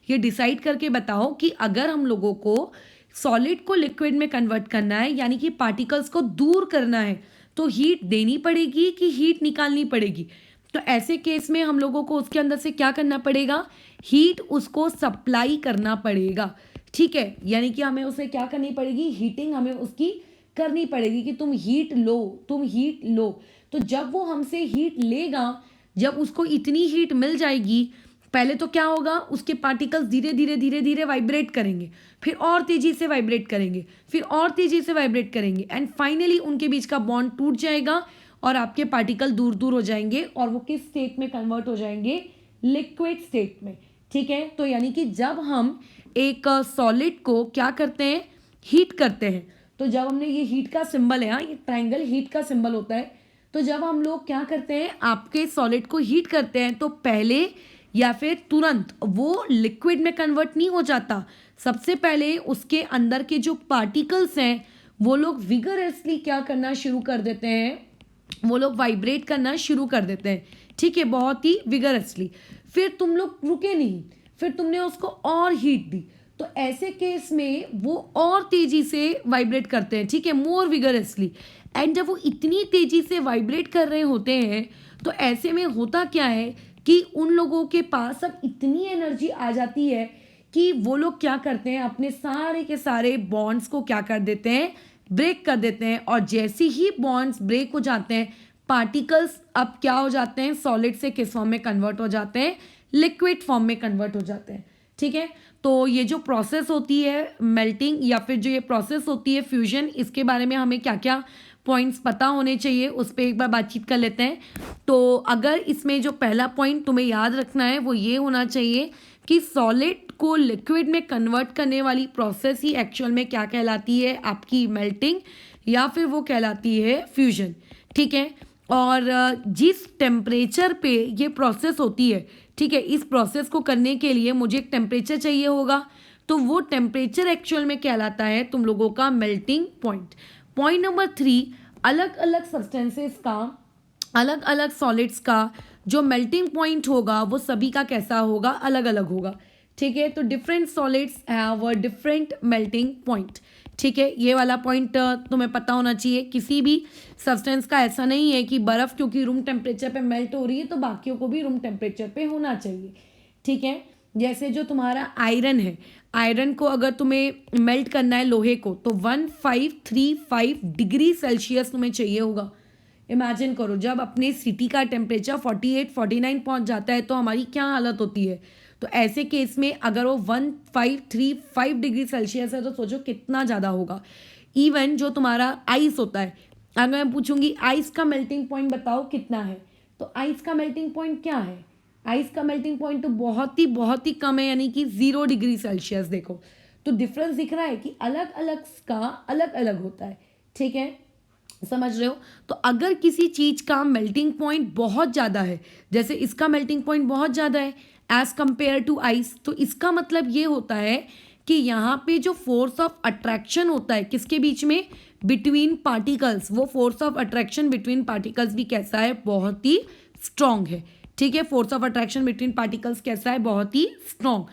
ये डिसाइड करके बताओ कि अगर हम लोगों को सॉलिड को लिक्विड में कन्वर्ट करना है, यानी कि पार्टिकल्स को दूर करना है, तो हीट देनी पड़ेगी कि हीट निकालनी पड़ेगी? तो ऐसे केस में हम लोगों को उसके अंदर से क्या करना पड़ेगा? हीट उसको सप्लाई करना पड़ेगा, ठीक है। यानी कि हमें उसे क्या करनी पड़ेगी? हीटिंग हमें उसकी करनी पड़ेगी कि तुम हीट लो, तुम हीट लो। तो जब वो हमसे हीट लेगा, जब उसको इतनी हीट मिल जाएगी, पहले तो क्या होगा? उसके पार्टिकल्स धीरे धीरे धीरे धीरे वाइब्रेट करेंगे, फिर और तेजी से वाइब्रेट करेंगे, फिर और तेजी से वाइब्रेट करेंगे, एंड फाइनली उनके बीच का बॉन्ड टूट जाएगा और आपके पार्टिकल दूर दूर हो जाएंगे और वो किस स्टेट में कन्वर्ट हो जाएंगे? लिक्विड स्टेट में, ठीक है। तो यानी कि जब हम एक सॉलिड को क्या करते हैं? हीट करते हैं। तो जब हमने ये हीट का सिंबल है, हाँ, ये ट्रायंगल हीट का सिंबल होता है। तो जब हम लोग क्या करते हैं? आपके सॉलिड को हीट करते हैं, तो पहले या फिर तुरंत वो लिक्विड में कन्वर्ट नहीं हो जाता। सबसे पहले उसके अंदर के जो पार्टिकल्स हैं वो लोग विगरसली क्या करना शुरू कर देते हैं? वो लोग वाइब्रेट करना शुरू कर देते हैं, ठीक है, बहुत ही विगरसली। फिर तुम लोग रुके नहीं, फिर तुमने उसको और हीट दी, तो ऐसे केस में वो और तेजी से वाइब्रेट करते हैं, ठीक है, मोर विगरसली। एंड जब वो इतनी तेजी से वाइब्रेट कर रहे होते हैं, तो ऐसे में होता क्या है कि उन लोगों के पास अब इतनी एनर्जी आ जाती है कि वो लोग क्या करते हैं? अपने सारे के सारे बॉन्ड्स को क्या कर देते हैं? ब्रेक कर देते हैं। और जैसे ही बॉन्ड्स ब्रेक हो जाते हैं, पार्टिकल्स अब क्या हो जाते हैं? सॉलिड से किस फॉर्म में कन्वर्ट हो जाते हैं? लिक्विड फॉर्म में कन्वर्ट हो जाते हैं, ठीक है। तो ये जो प्रोसेस होती है मेल्टिंग, या फिर जो ये प्रोसेस होती है फ्यूजन, इसके बारे में हमें क्या क्या पॉइंट्स पता होने चाहिए, उस पर एक बार बातचीत कर लेते हैं। तो अगर इसमें जो पहला पॉइंट तुम्हें याद रखना है वो ये होना चाहिए कि सॉलिड को लिक्विड में कन्वर्ट करने वाली प्रोसेस ही एक्चुअल में क्या कहलाती है? आपकी मेल्टिंग, या फिर वो कहलाती है फ्यूजन, ठीक है। और जिस टेम्परेचर पे ये प्रोसेस होती है, ठीक है, इस प्रोसेस को करने के लिए मुझे एक टेम्परेचर चाहिए होगा, तो वो टेम्परेचर एक्चुअल में कहलाता है तुम लोगों का मेल्टिंग पॉइंट। पॉइंट नंबर 3, अलग अलग सब्सटेंसेस का, अलग अलग सॉलिड्स का जो मेल्टिंग पॉइंट होगा वो सभी का कैसा होगा? अलग अलग होगा, ठीक है। तो different solids have a different melting point, ठीक है। ये वाला पॉइंट तुम्हें पता होना चाहिए। किसी भी सब्सटेंस का ऐसा नहीं है कि बर्फ़ क्योंकि रूम टेम्परेचर पे मेल्ट हो रही है तो बाकियों को भी रूम टेम्परेचर पे होना चाहिए, ठीक है। जैसे जो तुम्हारा आयरन है, आयरन को अगर तुम्हें मेल्ट करना है लोहे को, तो 1535 डिग्री सेल्सियस तुम्हें चाहिए होगा। इमेजिन करो, जब अपने सिटी का टेम्परेचर 48-49 पहुंच जाता है तो हमारी क्या हालत होती है। तो ऐसे केस में अगर वो 1535 डिग्री सेल्सियस है तो सोचो कितना ज़्यादा होगा। इवन जो तुम्हारा आइस होता है, अगर मैं पूछूंगी आइस का मेल्टिंग पॉइंट बताओ कितना है, तो आइस का मेल्टिंग पॉइंट क्या है? आइस का मेल्टिंग पॉइंट तो बहुत ही कम है, यानी कि 0 डिग्री सेल्सियस। देखो तो डिफरेंस दिख रहा है कि अलग अलग का अलग अलग होता है, ठीक है, समझ रहे हो। तो अगर किसी चीज़ का मेल्टिंग पॉइंट बहुत ज़्यादा है, जैसे इसका मेल्टिंग पॉइंट बहुत ज़्यादा है एज कंपेयर टू आइस, तो इसका मतलब ये होता है कि यहाँ पे जो फोर्स ऑफ अट्रैक्शन होता है किसके बीच में, बिटवीन पार्टिकल्स, वो force of attraction between particles भी कैसा है, बहुत ही स्ट्रॉन्ग है। ठीक है, force of attraction between particles कैसा है, बहुत ही स्ट्रॉन्ग।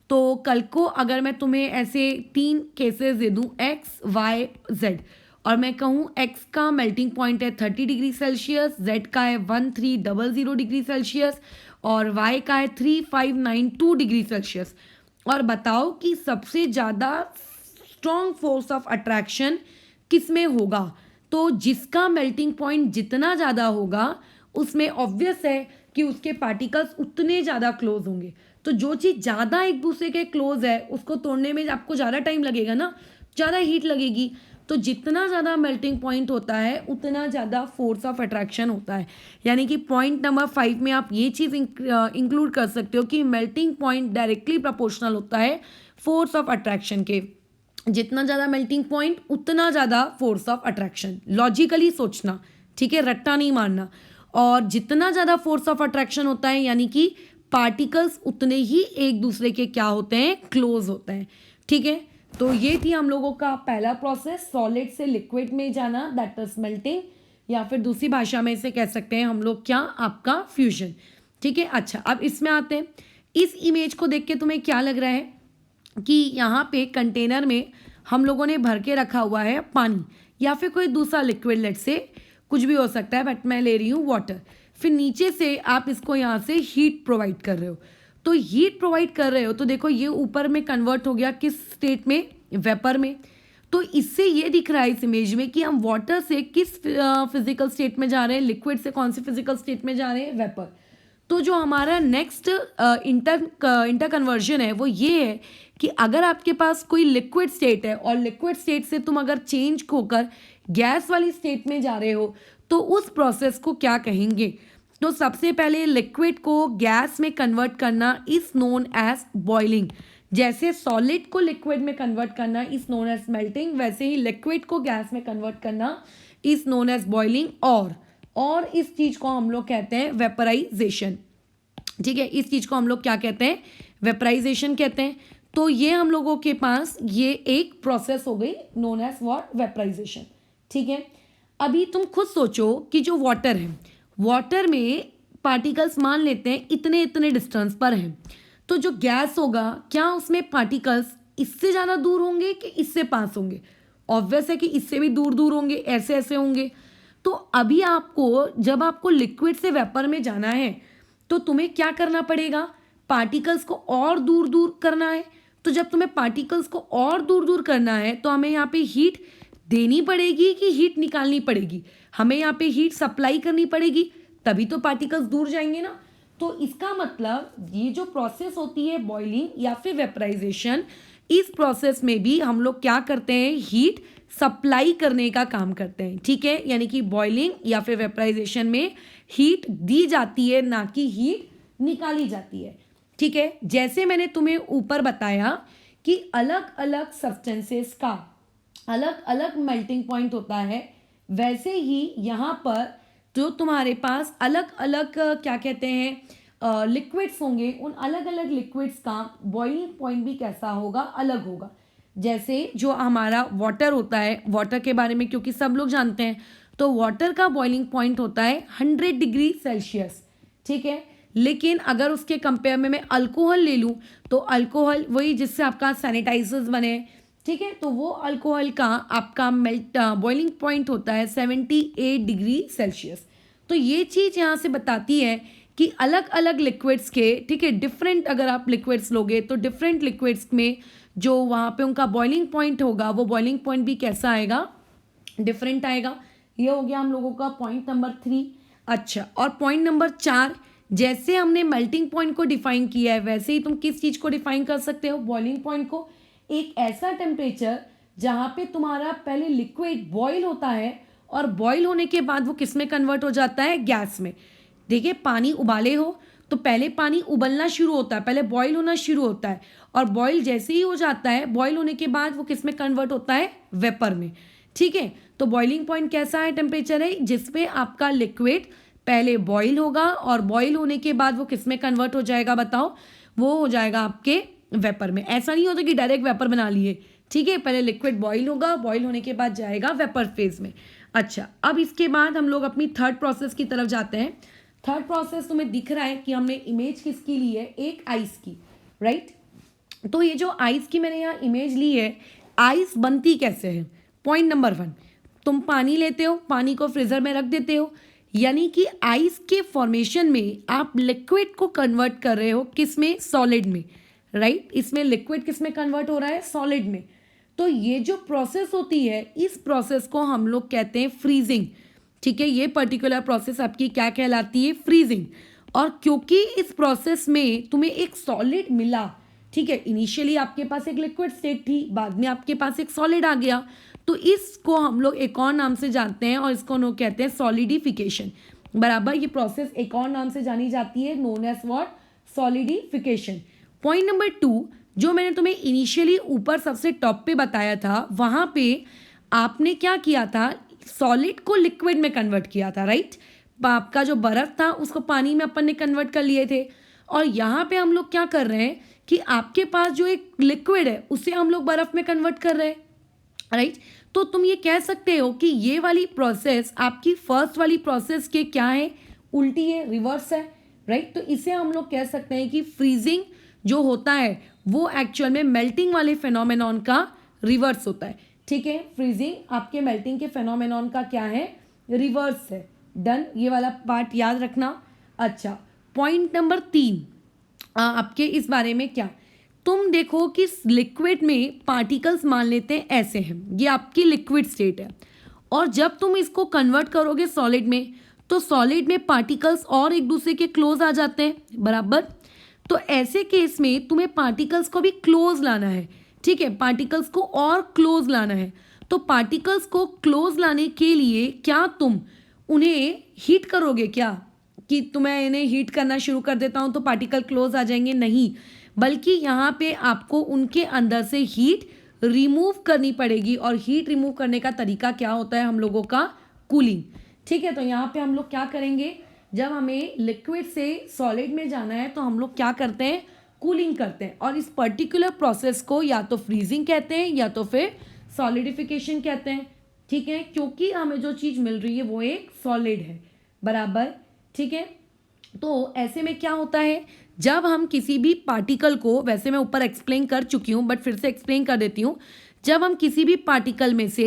तो कल को अगर मैं तुम्हें ऐसे 3 केसेस दे दूँ x, y, z, और मैं कहूँ x का मेल्टिंग पॉइंट है 30 डिग्री सेल्सियस, z का है 1300 डिग्री सेल्सियस और y का है 3592 डिग्री सेल्सियस, और बताओ कि सबसे ज़्यादा स्ट्रॉन्ग फोर्स ऑफ अट्रैक्शन किस में होगा। तो जिसका मेल्टिंग पॉइंट जितना ज़्यादा होगा उसमें ऑब्वियस है कि उसके पार्टिकल्स उतने ज़्यादा क्लोज होंगे। तो जो चीज़ ज़्यादा एक दूसरे के क्लोज है उसको तोड़ने में आपको ज़्यादा टाइम लगेगा ना, ज़्यादा हीट लगेगी। तो जितना ज़्यादा मेल्टिंग पॉइंट होता है उतना ज़्यादा फोर्स ऑफ अट्रैक्शन होता है। यानी कि पॉइंट नंबर 5 में आप ये चीज़ इंक्लूड कर सकते हो कि मेल्टिंग पॉइंट डायरेक्टली प्रोपोर्शनल होता है फोर्स ऑफ अट्रैक्शन के। जितना ज़्यादा मेल्टिंग पॉइंट उतना ज़्यादा फोर्स ऑफ अट्रैक्शन, लॉजिकली सोचना, ठीक है, रट्टा नहीं मारना। और जितना ज़्यादा फोर्स ऑफ अट्रैक्शन होता है यानी कि पार्टिकल्स उतने ही एक दूसरे के क्या होते हैं, क्लोज होते हैं। ठीक है, तो ये थी हम लोगों का पहला प्रोसेस, सॉलिड से लिक्विड में जाना, दैट इज मेल्टिंग, या फिर दूसरी भाषा में इसे कह सकते हैं हम लोग क्या, आपका फ्यूजन। ठीक है, अच्छा अब इसमें आते हैं। इस इमेज को देख के तुम्हें क्या लग रहा है कि यहाँ पे कंटेनर में हम लोगों ने भर के रखा हुआ है पानी या फिर कोई दूसरा लिक्विड, लेट से कुछ भी हो सकता है, बट मैं ले रही हूँ वाटर। फिर नीचे से आप इसको यहाँ से हीट प्रोवाइड कर रहे हो। तो हीट प्रोवाइड कर रहे हो तो देखो ये ऊपर में कन्वर्ट हो गया किस स्टेट में, वेपर में। तो इससे ये दिख रहा है इस इमेज में कि हम वाटर से किस फिजिकल स्टेट में जा रहे हैं, लिक्विड से कौन सी फिजिकल स्टेट में जा रहे हैं, वेपर। तो जो हमारा नेक्स्ट इंटर कन्वर्जन है वो ये है कि अगर आपके पास कोई लिक्विड स्टेट है और लिक्विड स्टेट से तुम अगर चेंज होकर गैस वाली स्टेट में जा रहे हो तो उस प्रोसेस को क्या कहेंगे। तो सबसे पहले लिक्विड को गैस में कन्वर्ट करना इज नोन एज बॉइलिंग। जैसे सॉलिड को लिक्विड में कन्वर्ट करना इज नोन एज मेल्टिंग, वैसे ही लिक्विड को गैस में कन्वर्ट करना इज नोन एज बॉइलिंग, और इस चीज़ को हम लोग कहते हैं वेपराइजेशन। ठीक है, इस चीज़ को हम लोग क्या कहते हैं, वेपराइजेशन कहते हैं। तो ये हम लोगों के पास ये एक प्रोसेस हो गई नोन एज व्हाट, वेपराइजेशन। ठीक है, अभी तुम खुद सोचो कि जो वाटर है, वाटर में पार्टिकल्स मान लेते हैं इतने इतने डिस्टेंस पर हैं, तो जो गैस होगा क्या उसमें पार्टिकल्स इससे ज़्यादा दूर होंगे कि इससे पास होंगे। ऑब्वियस है कि इससे भी दूर दूर होंगे, ऐसे ऐसे होंगे। तो अभी आपको जब आपको लिक्विड से वेपर में जाना है तो तुम्हें क्या करना पड़ेगा, पार्टिकल्स को और दूर दूर करना है। तो जब तुम्हें पार्टिकल्स को और दूर दूर करना है तो हमें यहाँ पे हीट देनी पड़ेगी कि हीट निकालनी पड़ेगी, हमें यहाँ पे हीट सप्लाई करनी पड़ेगी, तभी तो पार्टिकल्स दूर जाएंगे ना। तो इसका मतलब ये जो प्रोसेस होती है बॉइलिंग या फिर वेपराइजेशन, इस प्रोसेस में भी हम लोग क्या करते हैं, हीट सप्लाई करने का काम करते हैं। ठीक है, यानी कि बॉइलिंग या फिर वेपराइजेशन में हीट दी जाती है, ना कि हीट निकाली जाती है। ठीक है, जैसे मैंने तुम्हें ऊपर बताया कि अलग अलग सब्सटेंसेस का अलग अलग मेल्टिंग पॉइंट होता है, वैसे ही यहाँ पर जो तुम्हारे पास अलग अलग क्या कहते हैं लिक्विड्स होंगे, उन अलग अलग लिक्विड्स का बॉइलिंग पॉइंट भी कैसा होगा, अलग होगा। जैसे जो हमारा वाटर होता है, वाटर के बारे में क्योंकि सब लोग जानते हैं, तो वाटर का बॉइलिंग पॉइंट होता है 100 डिग्री सेल्सियस। ठीक है, लेकिन अगर उसके कंपेयर में मैं अल्कोहल ले लूँ तो अल्कोहल वही जिससे आपका सैनिटाइजर्स बने, ठीक है, तो वो अल्कोहल का आपका बॉइलिंग पॉइंट होता है 78 डिग्री सेल्सियस। तो ये चीज़ यहाँ से बताती है कि अलग अलग लिक्विड्स के, ठीक है, डिफरेंट अगर आप लिक्विड्स लोगे तो डिफरेंट लिक्विड्स में जो वहाँ पे उनका बॉइलिंग पॉइंट होगा वो बॉइलिंग पॉइंट भी कैसा आएगा, डिफरेंट आएगा। ये हो गया हम लोगों का पॉइंट नंबर 3। अच्छा, और पॉइंट नंबर 4, जैसे हमने मेल्टिंग पॉइंट को डिफाइन किया है वैसे ही तुम किस चीज़ को डिफाइन कर सकते हो, बॉइलिंग पॉइंट को। एक ऐसा टेम्परेचर जहाँ पे तुम्हारा पहले लिक्विड बॉयल होता है और बॉयल होने के बाद वो किस में कन्वर्ट हो जाता है, गैस में। देखिए, पानी उबाले हो तो पहले पानी उबलना शुरू होता है, पहले बॉयल होना शुरू होता है, और बॉयल जैसे ही हो जाता है, बॉयल होने के बाद वो किस में कन्वर्ट होता है, वेपर में। ठीक है, तो बॉइलिंग पॉइंट कैसा है, टेम्परेचर है जिसमें आपका लिक्विड पहले बॉयल होगा और बॉयल होने के बाद वो किस में कन्वर्ट हो जाएगा, बताओ, वो हो जाएगा आपके वेपर में। ऐसा नहीं होता कि डायरेक्ट वेपर बना लिए, ठीक है, पहले लिक्विड बॉईल होगा, बॉईल होने के बाद जाएगा वेपर फेज में। अच्छा, अब इसके बाद हम लोग अपनी थर्ड प्रोसेस की तरफ जाते हैं। थर्ड प्रोसेस तुम्हें दिख रहा है कि हमने इमेज किसकी ली है, एक आइस की, राइट। तो ये जो आइस की मैंने यहाँ इमेज ली है, आइस बनती कैसे है। पॉइंट नंबर 1, तुम पानी लेते हो, पानी को फ्रीजर में रख देते हो, यानी कि आइस के फॉर्मेशन में आप लिक्विड को कन्वर्ट कर रहे हो, किस में, सॉलिड में, राइट। इसमें लिक्विड किस में कन्वर्ट हो रहा है, सॉलिड में। तो ये जो प्रोसेस होती है, इस प्रोसेस को हम लोग कहते हैं फ्रीजिंग, ठीक है। ये पर्टिकुलर प्रोसेस आपकी क्या कहलाती है, फ्रीजिंग। और क्योंकि इस प्रोसेस में तुम्हें एक सॉलिड मिला, ठीक है, इनिशियली आपके पास एक लिक्विड स्टेट थी, बाद में आपके पास एक सॉलिड आ गया, तो इसको हम लोग एक और नाम से जानते हैं और इसको लोग कहते हैं सॉलिडिफिकेशन, बराबर। ये प्रोसेस एक और नाम से जानी जाती है, known as what, solidification. Point number 2, जो मैंने तुम्हें इनिशियली ऊपर सबसे टॉप पे बताया था, वहां पे आपने क्या किया था, सॉलिड को लिक्विड में कन्वर्ट किया था, राइट। आपका जो बर्फ था उसको पानी में अपन ने कन्वर्ट कर लिए थे, और यहाँ पे हम लोग क्या कर रहे हैं कि आपके पास जो एक लिक्विड है उसे हम लोग बर्फ में कन्वर्ट कर रहे हैं, राइट। तो तुम ये कह सकते हो कि ये वाली प्रोसेस आपकी फर्स्ट वाली प्रोसेस के क्या है, उल्टी है, रिवर्स है, राइट। तो इसे हम लोग कह सकते हैं कि फ्रीजिंग जो होता है वो एक्चुअल में मेल्टिंग वाले फेनोमेनॉन का रिवर्स होता है, ठीक है। फ्रीजिंग आपके मेल्टिंग के फेनोमेनॉन का क्या है, रिवर्स है। डन, ये वाला पार्ट याद रखना। अच्छा, पॉइंट नंबर 3 आपके इस बारे में क्या, तुम देखो कि लिक्विड में पार्टिकल्स मान लेते हैं ऐसे हैं, ये आपकी लिक्विड स्टेट है, और जब तुम इसको कन्वर्ट करोगे सॉलिड में, तो सॉलिड में पार्टिकल्स और एक दूसरे के क्लोज आ जाते हैं, बराबर। तो ऐसे केस में तुम्हें पार्टिकल्स को भी क्लोज लाना है, ठीक है, पार्टिकल्स को और क्लोज लाना है। तो पार्टिकल्स को क्लोज लाने के लिए क्या तुम उन्हें हीट करोगे क्या, कि तुम्हें इन्हें हीट करना शुरू कर देता हूं तो पार्टिकल क्लोज आ जाएंगे, नहीं, बल्कि यहाँ पे आपको उनके अंदर से हीट रिमूव करनी पड़ेगी, और हीट रिमूव करने का तरीका क्या होता है हम लोगों का, कूलिंग, ठीक है। तो यहाँ पे हम लोग क्या करेंगे, जब हमें लिक्विड से सॉलिड में जाना है तो हम लोग क्या करते हैं, कूलिंग करते हैं, और इस पर्टिकुलर प्रोसेस को या तो फ्रीजिंग कहते हैं या तो फिर सॉलिडिफिकेशन कहते हैं, ठीक है, क्योंकि हमें जो चीज़ मिल रही है वो एक सॉलिड है, बराबर, ठीक है। तो ऐसे में क्या होता है, जब हम किसी भी पार्टिकल को, वैसे मैं ऊपर एक्सप्लेन कर चुकी हूँ बट फिर से एक्सप्लेन कर देती हूँ, जब हम किसी भी पार्टिकल में से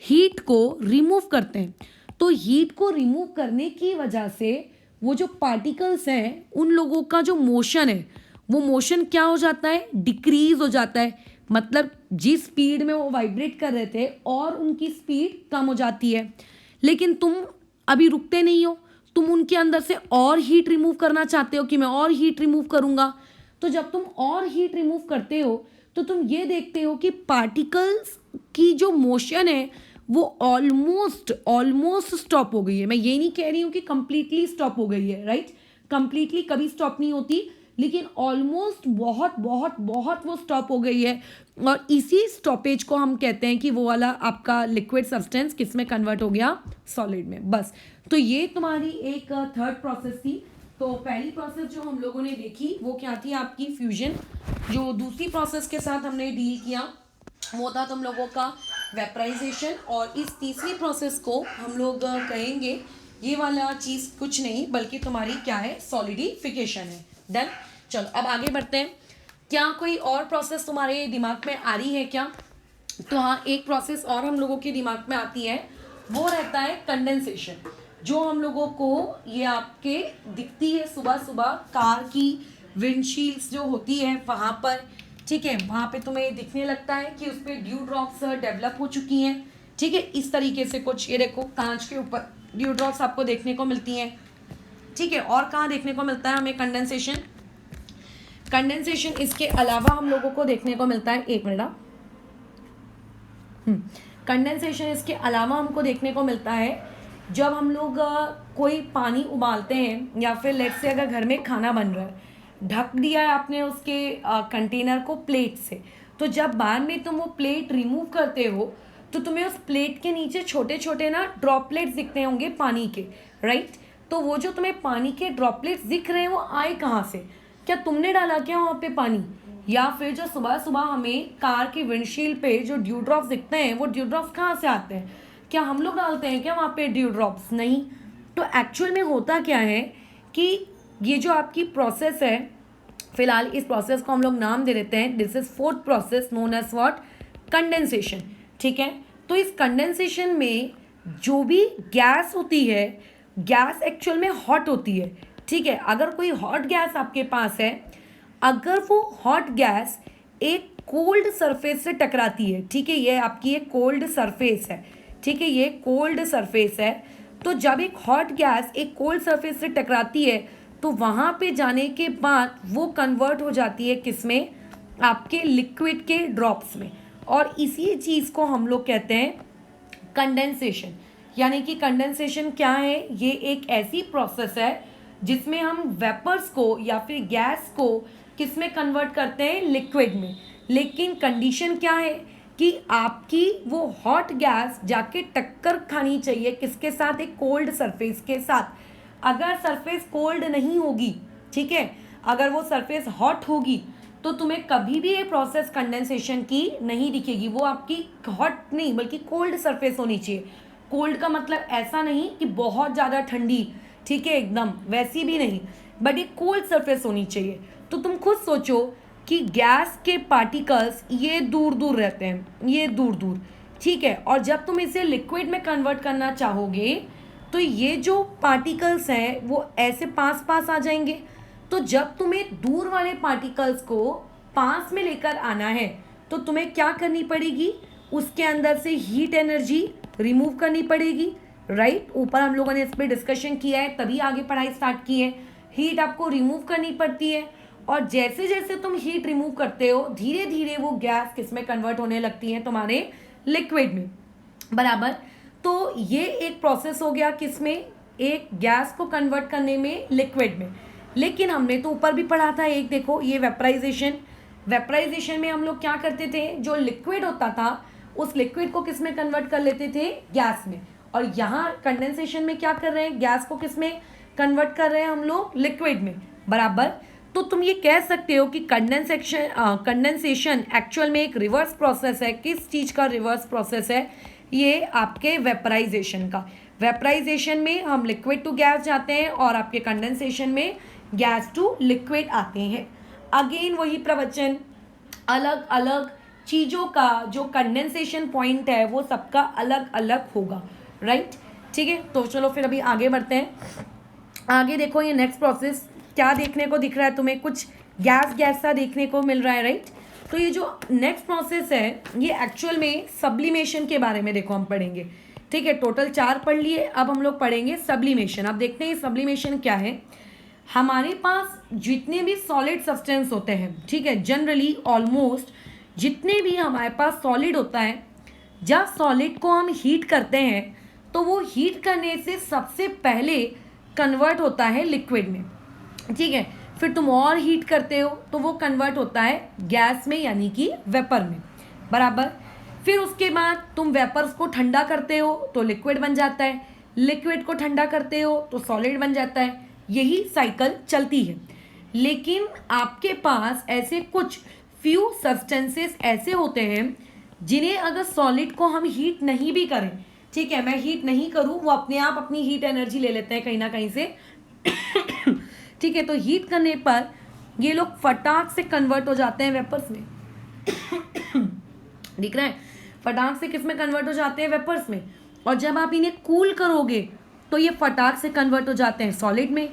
हीट को रिमूव करते हैं, तो हीट को रिमूव करने की वजह से वो जो पार्टिकल्स हैं उन लोगों का जो मोशन है, वो मोशन क्या हो जाता है, डिक्रीज हो जाता है, मतलब जिस स्पीड में वो वाइब्रेट कर रहे थे और उनकी स्पीड कम हो जाती है। लेकिन तुम अभी रुकते नहीं हो, तुम उनके अंदर से और हीट रिमूव करना चाहते हो कि मैं और हीट रिमूव करूंगा। तो जब तुम और हीट रिमूव करते हो तो तुम ये देखते हो कि पार्टिकल्स की जो मोशन है वो ऑलमोस्ट स्टॉप हो गई है। मैं ये नहीं कह रही हूँ कि कंप्लीटली स्टॉप हो गई है, राइट, कंप्लीटली कभी स्टॉप नहीं होती, लेकिन ऑलमोस्ट बहुत बहुत बहुत वो स्टॉप हो गई है, और इसी स्टॉपेज को हम कहते हैं कि वो वाला आपका लिक्विड सब्सटेंस किस में कन्वर्ट हो गया, सॉलिड में, बस। तो ये तुम्हारी एक थर्ड प्रोसेस थी। तो पहली प्रोसेस जो हम लोगों ने देखी वो क्या थी, आपकी फ्यूजन। जो दूसरी प्रोसेस के साथ हमने डील किया वो था तुम लोगों का वेपराइजेशन, और इस तीसरी प्रोसेस को हम लोग कहेंगे, ये वाला चीज़ कुछ नहीं बल्कि तुम्हारी क्या है, सॉलिडिफिकेशन है। डन, चलो अब आगे बढ़ते हैं। क्या कोई और प्रोसेस तुम्हारे दिमाग में आ रही है क्या? तो हाँ, एक प्रोसेस और हम लोगों के दिमाग में आती है, वो रहता है कंडेंसेशन, जो हम लोगों को ये आपके दिखती है सुबह सुबह कार की विंडशील्ड्स जो होती है वहाँ पर, ठीक है, वहाँ पे तुम्हें दिखने लगता है कि उस पर ड्यू ड्रॉप्स डेवलप हो चुकी हैं, ठीक है, इस तरीके से कुछ, ये देखो कांच के ऊपर ड्यू ड्रॉप्स आपको देखने को मिलती हैं, ठीक है। और कहाँ देखने को मिलता है हमें कंडेंसेशन? कंडेंसेशन इसके अलावा हम लोगों को देखने को मिलता है, एक मिनट, कंडेंसेशन इसके अलावा हमको देखने को मिलता है जब हम लोग कोई पानी उबालते हैं, या फिर लेट से अगर घर में खाना बन रहा है, ढक दिया है आपने उसके कंटेनर को प्लेट से, तो जब बाद में तुम वो प्लेट रिमूव करते हो तो तुम्हें उस प्लेट के नीचे छोटे छोटे ना ड्रॉपलेट्स दिखते होंगे पानी के, राइट। तो वो जो तुम्हें पानी के ड्रॉपलेट्स दिख रहे हैं वो आए कहाँ से? क्या तुमने डाला क्या वहाँ पे पानी? या फिर जो सुबह सुबह हमें कार के विंडशील्ड पे जो ड्यू ड्रॉप्स दिखते हैं, वो ड्यू ड्रॉप्स कहाँ से आते हैं? क्या हम लोग डालते हैं क्या वहाँ पे ड्यू ड्रॉप्स? नहीं। तो एक्चुअल में होता क्या है कि ये जो आपकी प्रोसेस है, फिलहाल इस प्रोसेस को हम लोग नाम दे देते हैं, this is fourth process known as what? Condensation. ठीक है, तो इस कंडेंसेशन में जो भी गैस होती है, गैस एक्चुअल में हॉट होती है। ठीक है, अगर कोई हॉट गैस आपके पास है, अगर वो हॉट गैस एक कोल्ड सरफेस से टकराती है, ठीक है, ये आपकी एक कोल्ड सरफेस है, ठीक है, ये कोल्ड सरफेस है, तो जब एक हॉट गैस एक कोल्ड सरफेस से टकराती है तो वहाँ पे जाने के बाद वो कन्वर्ट हो जाती है किस में? आपके लिक्विड के ड्रॉप्स में। और इसी चीज़ को हम लोग कहते हैं कंडेंसेशन। यानी कि कंडेंसेशन क्या है? ये एक ऐसी प्रोसेस है जिसमें हम वेपर्स को या फिर गैस को किस में कन्वर्ट करते हैं? लिक्विड में। लेकिन कंडीशन क्या है कि आपकी वो हॉट गैस जाके टक्कर खानी चाहिए किसके साथ? एक कोल्ड सरफेस के साथ। अगर सरफेस कोल्ड नहीं होगी, ठीक है, अगर वो सरफेस हॉट होगी तो तुम्हें कभी भी ये प्रोसेस कंडेंसेशन की नहीं दिखेगी। वो आपकी हॉट नहीं बल्कि कोल्ड सरफेस होनी चाहिए। कोल्ड का मतलब ऐसा नहीं कि बहुत ज़्यादा ठंडी, ठीक है, एकदम वैसी भी नहीं, बट ये कोल्ड सरफेस होनी चाहिए। तो तुम खुद सोचो कि गैस के पार्टिकल्स ये दूर दूर रहते हैं, ये दूर दूर, ठीक है, और जब तुम इसे लिक्विड में कन्वर्ट करना चाहोगे तो ये जो पार्टिकल्स हैं वो ऐसे पास पास आ जाएंगे। तो जब तुम्हें दूर वाले पार्टिकल्स को पास में लेकर आना है तो तुम्हें क्या करनी पड़ेगी? उसके अंदर से हीट एनर्जी रिमूव करनी पड़ेगी, राइट। ऊपर हम लोगों ने इस पर डिस्कशन किया है, तभी आगे पढ़ाई स्टार्ट की है। हीट आपको रिमूव करनी पड़ती है और जैसे जैसे तुम हीट रिमूव करते हो धीरे धीरे वो गैस किस में कन्वर्ट होने लगती है? तुम्हारे लिक्विड में, बराबर। तो ये एक प्रोसेस हो गया किसमें? एक गैस को कन्वर्ट करने में, लिक्विड में। लेकिन हमने तो ऊपर भी पढ़ा था एक, देखो ये वेपराइजेशन। वेपराइजेशन में हम लोग क्या करते थे? जो लिक्विड होता था उस लिक्विड को किस में कन्वर्ट कर लेते थे? गैस में। और यहाँ कंडेंसेशन में क्या कर रहे हैं? गैस को किस में कन्वर्ट कर रहे हैं हम लोग? लिक्विड में, बराबर। तो तुम ये कह सकते हो कि कंडेंसेशन एक्चुअल में एक रिवर्स प्रोसेस है। किस चीज़ का रिवर्स प्रोसेस है? ये आपके वेपराइजेशन का। वेपराइजेशन में हम लिक्विड टू गैस जाते हैं और आपके कंडेंसेशन में गैस टू लिक्विड आते हैं। अगेन वही प्रवचन, अलग अलग चीज़ों का जो कंडेंसेशन पॉइंट है वो सबका अलग अलग होगा, राइट। ठीक है, तो चलो फिर अभी आगे बढ़ते हैं। आगे देखो ये नेक्स्ट प्रोसेस क्या देखने को दिख रहा है तुम्हें? कुछ गैस गैस सा देखने को मिल रहा है, राइट। तो ये जो नेक्स्ट प्रोसेस है ये एक्चुअल में सब्लिमेशन के बारे में देखो हम पढ़ेंगे, ठीक है। टोटल 4 पढ़ लिए, अब हम लोग पढ़ेंगे सब्लिमेशन। अब देखते हैं सब्लिमेशन क्या है। हमारे पास जितने भी सॉलिड सब्सटेंस होते हैं, ठीक है, जनरली ऑलमोस्ट जितने भी हमारे पास सॉलिड होता है, जब सॉलिड को हम हीट करते हैं तो वो हीट करने से सबसे पहले कन्वर्ट होता है लिक्विड में, ठीक है। फिर तुम और हीट करते हो तो वो कन्वर्ट होता है गैस में, यानी कि वेपर में, बराबर। फिर उसके बाद तुम वेपर्स को ठंडा करते हो तो लिक्विड बन जाता है, लिक्विड को ठंडा करते हो तो सॉलिड बन जाता है। यही साइकिल चलती है। लेकिन आपके पास ऐसे कुछ फ्यू सब्सटेंसेस ऐसे होते हैं जिन्हें अगर सॉलिड को हम हीट नहीं भी करें, ठीक है, मैं हीट नहीं करूं, वो अपने आप अपनी हीट एनर्जी ले लेते हैं कहीं ना कहीं से ठीक है। तो हीट करने पर ये लोग फटाक से कन्वर्ट हो जाते हैं वेपर्स में दिख रहा है? फटाक से किस में कन्वर्ट हो जाते हैं? वेपर्स में। और जब आप इन्हें कूल करोगे तो ये फटाक से कन्वर्ट हो जाते हैं सॉलिड में।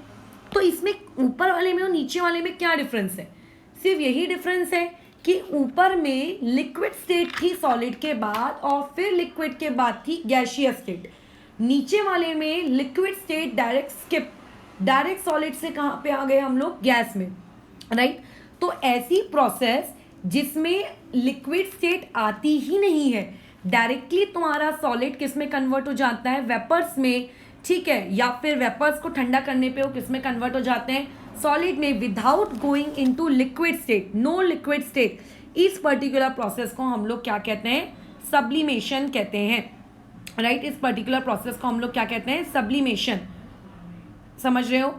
तो इसमें ऊपर वाले में और नीचे वाले में क्या डिफरेंस है? सिर्फ यही डिफरेंस है कि ऊपर में लिक्विड स्टेट थी सॉलिड के बाद और फिर लिक्विड के बाद थी गैसियस स्टेट। नीचे वाले में liquid state direct skip, direct solid से कहाँ पे आ गए हम लोग? गैस में, राइट। तो ऐसी प्रोसेस जिसमें लिक्विड स्टेट आती ही नहीं है, डायरेक्टली तुम्हारा सॉलिड किस में कन्वर्ट हो जाता है? वेपर्स में, ठीक है। या फिर वेपर्स को ठंडा करने पे वो किस में कन्वर्ट हो जाते हैं? सॉलिड में, without going into liquid state, no liquid state. इस पर्टिकुलर प्रोसेस को हम लोग क्या कहते हैं? सब्लिमेशन कहते हैं, राइट। इस पर्टिकुलर प्रोसेस को हम लोग क्या कहते हैं? सब्लिमेशन, समझ रहे हो?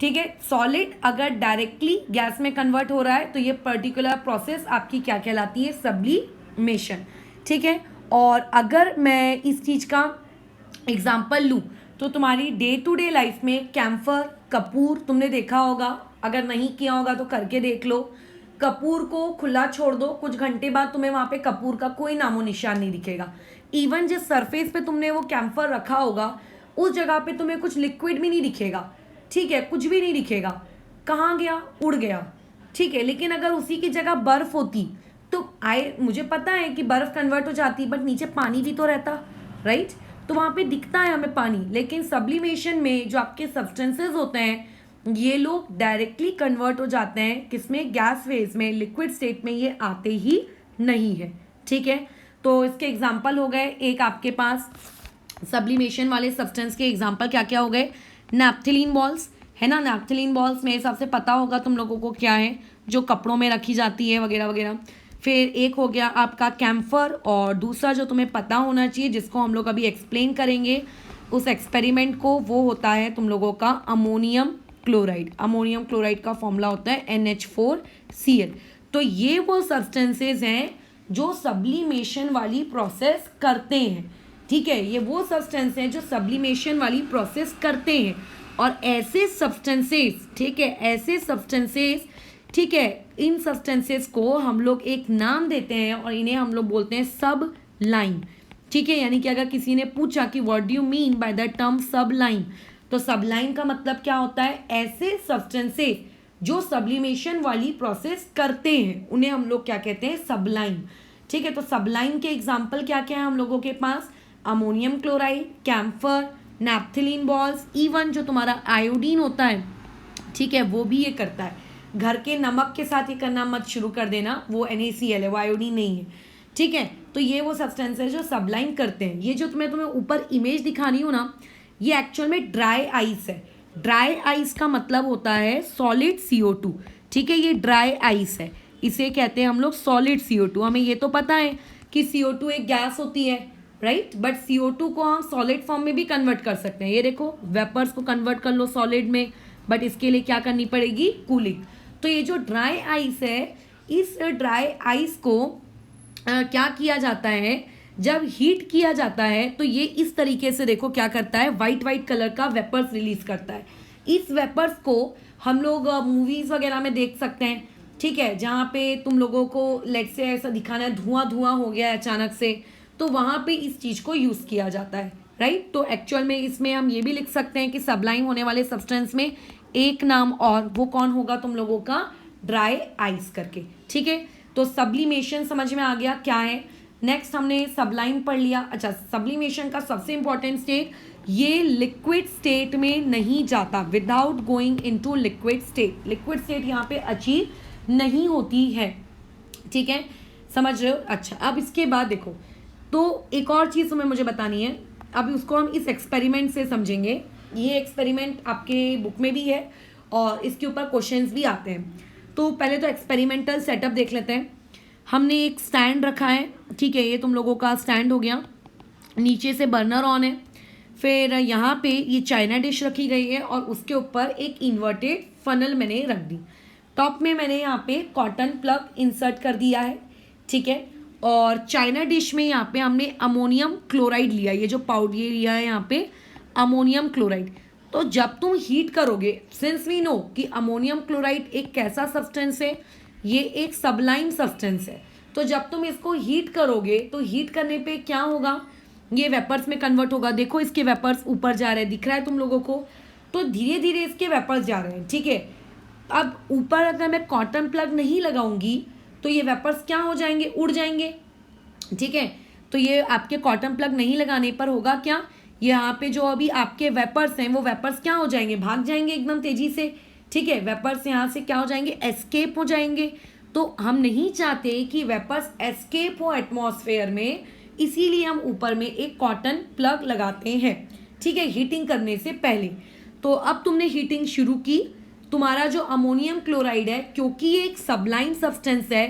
ठीक है। सॉलिड अगर डायरेक्टली गैस में कन्वर्ट हो रहा है तो ये पर्टिकुलर प्रोसेस आपकी क्या कहलाती है, सब्लिमेशन। ठीक है। और अगर मैं इस चीज़ का एग्जाम्पल लूँ तो तुम्हारी डे टू डे लाइफ में कैम्फर, कपूर तुमने देखा होगा, अगर नहीं किया होगा तो करके देख लो। कपूर को खुला छोड़ दो, कुछ घंटे बाद तुम्हें वहाँ पे कपूर का कोई नामो निशान नहीं दिखेगा। इवन जिस सरफेस पे तुमने वो कैम्फर रखा होगा उस जगह पे तुम्हें कुछ लिक्विड भी नहीं दिखेगा। ठीक है, कुछ भी नहीं दिखेगा, कहाँ गया, उड़ गया। ठीक है। लेकिन अगर उसी की जगह बर्फ होती तो मुझे पता है कि बर्फ कन्वर्ट हो जाती, बट नीचे पानी भी तो रहता, राइट। तो वहाँ पे दिखता है हमें पानी, लेकिन सब्लिमेशन में जो आपके सब्सटेंसेस होते हैं ये लोग डायरेक्टली कन्वर्ट हो जाते हैं किसमें, गैस फेज में, लिक्विड स्टेट में ये आते ही नहीं है। ठीक है। तो इसके एग्जाम्पल हो गए, एक आपके पास सब्लिमेशन वाले सब्सटेंस के एग्जाम्पल क्या क्या हो गए, नैप्थलीन बॉल्स है ना। नैप्थलीन बॉल्स मेरे हिसाब से पता होगा तुम लोगों को क्या है, जो कपड़ों में रखी जाती है वगैरह वगैरह। फिर एक हो गया आपका कैम्फर, और दूसरा जो तुम्हें पता होना चाहिए जिसको हम लोग अभी एक्सप्लेन करेंगे उस एक्सपेरिमेंट को, वो होता है तुम लोगों का अमोनियम क्लोराइड। अमोनियम क्लोराइड का फॉर्मूला होता है NH4Cl। तो ये वो सब्सटेंसेज हैं जो सब्लिमेशन वाली प्रोसेस करते हैं। ठीक है, ये वो सब्सटेंस हैं जो सब्लिमेशन वाली प्रोसेस करते हैं। और ऐसे सब्सटेंसेस, ठीक है, ऐसे सब्सटेंसेस, ठीक है, इन सब्सटेंसेस को हम लोग एक नाम देते हैं और इन्हें हम लोग बोलते हैं सबलाइम। ठीक है, यानी कि अगर किसी ने पूछा कि what do you mean by the term Sublime, तो सबलाइम का मतलब क्या होता है, ऐसे सब्सटेंसेस जो सब्लिमेशन वाली प्रोसेस करते हैं उन्हें हम लोग क्या कहते हैं, सबलाइम। ठीक है। तो सबलाइम के एग्जाम्पल क्या क्या है हम लोगों के पास, ammonium chloride, camphor, naphthalene balls, even जो तुम्हारा आयोडीन होता है, ठीक है, वो भी ये करता है। घर के नमक के साथ ये करना मत शुरू कर देना, वो NaCl है, वो आयोडीन नहीं है। ठीक है। तो ये वो सब्सटेंस है जो सबलाइम करते हैं। ये जो तुम्हें ऊपर इमेज दिखा रही हूँ ना, ये एक्चुअल में ड्राई आइस है। ड्राई आइस का मतलब होता है सॉलिड CO2। ठीक है, ये ड्राई आइस है, इसे कहते हैं हम लोग सॉलिड CO2। हमें ये तो पता है कि CO2 एक गैस होती है, राइट, बट CO2 को हम सॉलिड फॉर्म में भी कन्वर्ट कर सकते हैं। ये देखो, वेपर्स को कन्वर्ट कर लो सॉलिड में, बट इसके लिए क्या करनी पड़ेगी, कूलिंग। तो ये जो ड्राई आइस है, इस ड्राई आइस को क्या किया जाता है, जब हीट किया जाता है तो ये इस तरीके से देखो क्या करता है, वाइट वाइट कलर का वेपर्स रिलीज करता है। इस वेपर्स को हम लोग मूवीज वगैरह में देख सकते हैं। ठीक है, जहाँ पे तुम लोगों को लेट से ऐसा दिखाना है धुआं धुआं हो गया है अचानक से, तो वहाँ पे इस चीज़ को यूज़ किया जाता है, राइट। तो एक्चुअल में इसमें हम ये भी लिख सकते हैं कि सबलाइम होने वाले सब्सटेंस में एक नाम और, वो कौन होगा तुम लोगों का, ड्राई आइस करके। ठीक है, तो सब्लिमेशन समझ में आ गया क्या है। नेक्स्ट हमने सबलाइम पढ़ लिया। अच्छा, सब्लिमेशन का सबसे इंपॉर्टेंट स्टेट, ये लिक्विड स्टेट में नहीं जाता, without going into liquid state. Liquid state यहाँ पे अचीव नहीं होती है। ठीक है, समझ रहे हो। अच्छा, अब इसके बाद देखो, तो एक और चीज़ तुम्हें मुझे बतानी है, अभी उसको हम इस एक्सपेरिमेंट से समझेंगे। ये एक्सपेरिमेंट आपके बुक में भी है और इसके ऊपर क्वेश्चंस भी आते हैं। तो पहले तो एक्सपेरिमेंटल सेटअप देख लेते हैं। हमने एक स्टैंड रखा है, ठीक है, ये तुम लोगों का स्टैंड हो गया, नीचे से बर्नर ऑन है। फिर यहाँ पे ये चाइना डिश रखी गई है और उसके ऊपर एक इन्वर्टेड फनल मैंने रख दी। टॉप में मैंने यहाँ पे कॉटन प्लग इंसर्ट कर दिया है, ठीक है। और चाइना डिश में यहाँ पे हमने अमोनियम क्लोराइड लिया, ये जो पाउडर ये लिया है यहाँ पे अमोनियम क्लोराइड। तो जब तुम हीट करोगे, सिंस वी नो कि अमोनियम क्लोराइड एक कैसा सब्सटेंस है, ये एक सबलाइम सब्सटेंस है। तो जब तुम इसको हीट करोगे तो हीट करने पे क्या होगा, ये वेपर्स में कन्वर्ट होगा। देखो इसके वेपर्स ऊपर जा रहे हैं, दिख रहा है तुम लोगों को। तो धीरे धीरे इसके वेपर्स जा रहे हैं, ठीक है। अब ऊपर अगर मैं कॉटन प्लग नहीं लगाऊंगी तो ये वेपर्स क्या हो जाएंगे, उड़ जाएंगे, ठीक है। तो ये आपके कॉटन प्लग नहीं लगाने पर होगा क्या, यहाँ पे जो अभी आपके वेपर्स हैं वो वेपर्स क्या हो जाएंगे, भाग जाएंगे एकदम तेजी से, ठीक है। वेपर्स यहाँ से क्या हो जाएंगे, एस्केप हो जाएंगे। तो हम नहीं चाहते कि वेपर्स एस्केप हो एटमॉस्फेयर में, इसीलिए हम ऊपर में एक कॉटन प्लग लगाते हैं, ठीक है, हीटिंग करने से पहले। तो अब तुमने हीटिंग शुरू की, तुम्हारा जो अमोनियम क्लोराइड है, क्योंकि ये एक सबलाइन सब्सटेंस है,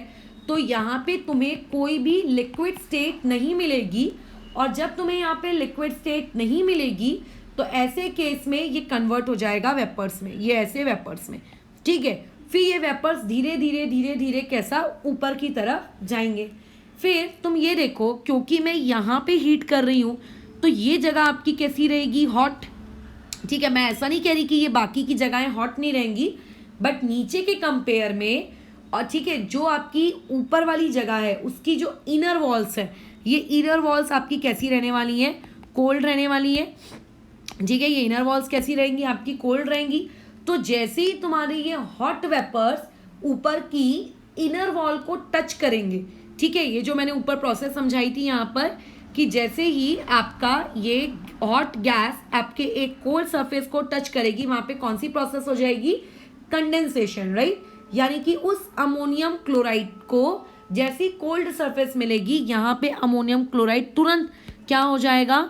तो यहाँ पे तुम्हें कोई भी लिक्विड स्टेट नहीं मिलेगी। और जब तुम्हें यहाँ पे लिक्विड स्टेट नहीं मिलेगी तो ऐसे केस में ये कन्वर्ट हो जाएगा वेपर्स में, ये ऐसे वेपर्स में, ठीक है। फिर ये वेपर्स धीरे धीरे धीरे धीरे कैसा ऊपर की तरफ जाएंगे। फिर तुम ये देखो, क्योंकि मैं यहाँ पे हीट कर रही हूँ तो ये जगह आपकी कैसी रहेगी, हॉट, ठीक है। मैं ऐसा नहीं कह रही कि ये बाकी की जगहें हॉट नहीं रहेंगी, बट नीचे के कंपेयर में, और ठीक है, जो आपकी ऊपर वाली जगह है उसकी जो इनर वॉल्स है, ये इनर वॉल्स आपकी कैसी रहने वाली हैं, कोल्ड रहने वाली है, ठीक है। ये इनर वॉल्स कैसी रहेंगी, आपकी कोल्ड रहेंगी। तो जैसे ही तुम्हारे ये हॉट वेपर्स ऊपर की इनर वॉल को टच करेंगे, ठीक है, ये जो मैंने ऊपर प्रोसेस समझाई थी यहाँ पर, कि जैसे ही आपका ये हॉट गैस आपके एक कोल्ड सरफेस को टच करेगी, वहाँ पे कौन सी प्रोसेस हो जाएगी, कंडेंसेशन, राइट। यानी कि उस अमोनियम क्लोराइड को जैसी कोल्ड सरफेस मिलेगी, यहाँ पे अमोनियम क्लोराइड तुरंत क्या हो जाएगा,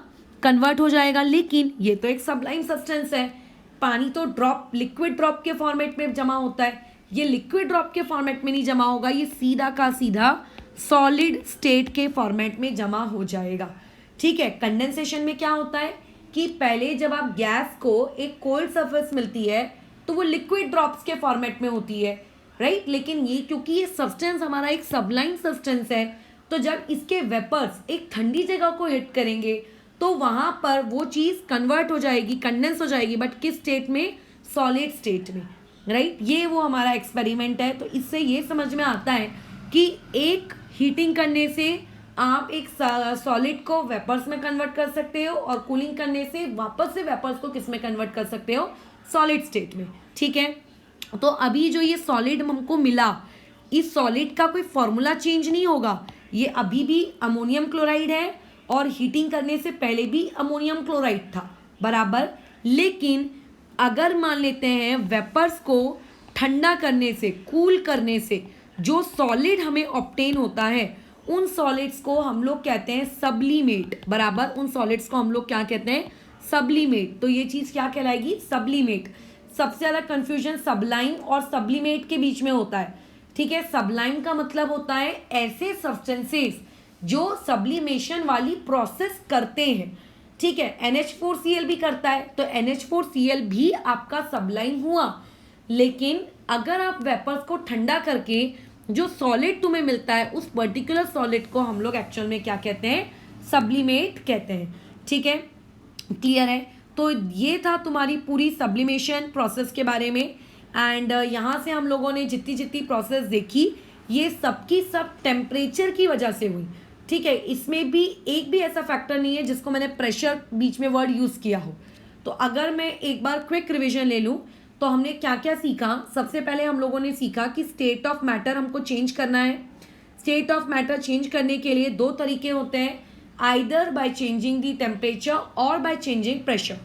कन्वर्ट हो जाएगा। लेकिन ये तो एक सबलाइम सब्सटेंस है, पानी तो ड्रॉप, लिक्विड ड्रॉप के फॉर्मेट में जमा होता है, ये लिक्विड ड्रॉप के फॉर्मेट में नहीं जमा होगा, ये सीधा का सीधा सॉलिड स्टेट के फॉर्मेट में जमा हो जाएगा, ठीक है। कंडेंसेशन में क्या होता है कि पहले जब आप गैस को एक कोल्ड सरफेस मिलती है तो वो लिक्विड ड्रॉप्स के फॉर्मेट में होती है, राइट। लेकिन ये क्योंकि ये सब्सटेंस हमारा एक सबलाइन सब्सटेंस है, तो जब इसके वेपर्स एक ठंडी जगह को हिट करेंगे तो वहाँ पर वो चीज़ कन्वर्ट हो जाएगी, कंडेंस हो जाएगी, बट किस स्टेट में, सॉलिड स्टेट में, राइट। ये वो हमारा एक्सपेरिमेंट है। तो इससे ये समझ में आता है कि एक हीटिंग करने से आप एक सॉलिड को वेपर्स में कन्वर्ट कर सकते हो, और कूलिंग करने से वापस से वेपर्स को किस में कन्वर्ट कर सकते हो, सॉलिड स्टेट में, ठीक है। तो अभी जो ये सॉलिड हमको मिला, इस सॉलिड का कोई फॉर्मूला चेंज नहीं होगा, ये अभी भी अमोनियम क्लोराइड है और हीटिंग करने से पहले भी अमोनियम क्लोराइड था, बराबर। लेकिन अगर मान लेते हैं वेपर्स को ठंडा करने से, कूल करने से जो सॉलिड हमें ऑब्टेन होता है, उन सॉलिड्स को हम लोग कहते हैं सब्लिमेट, बराबर। उन सॉलिड्स को हम लोग क्या कहते हैं, सब्लिमेट। तो ये चीज़ क्या कहलाएगी, सब्लिमेट। सबसे ज़्यादा कंफ्यूजन सबलाइन और सब्लिमेट के बीच में होता है, ठीक है। सबलाइन का मतलब होता है ऐसे सब्सटेंसेस जो सब्लिमेशन वाली प्रोसेस करते हैं, ठीक है। NH4Cl भी करता है, तो NH4Cl भी आपका सबलाइन हुआ। लेकिन अगर आप वेपर्स को ठंडा करके जो सॉलिड तुम्हें मिलता है, उस पर्टिकुलर सॉलिड को हम लोग एक्चुअल में क्या कहते हैं, सब्लिमेट कहते हैं, ठीक है। क्लियर है। तो ये था तुम्हारी पूरी सब्लिमेशन प्रोसेस के बारे में। एंड यहाँ से हम लोगों ने जितनी जितनी प्रोसेस देखी, ये सबकी सब टेम्परेचर की वजह से हुई, ठीक है। इसमें भी एक भी ऐसा फैक्टर नहीं है जिसको मैंने प्रेशर बीच में वर्ड यूज़ किया हो। तो अगर मैं एक बार क्विक रिविजन ले लूँ तो हमने क्या क्या सीखा। सबसे पहले हम लोगों ने सीखा कि स्टेट ऑफ मैटर हमको चेंज करना है। स्टेट ऑफ मैटर चेंज करने के लिए दो तरीके होते हैं, either by changing the temperature और बाय चेंजिंग प्रेशर।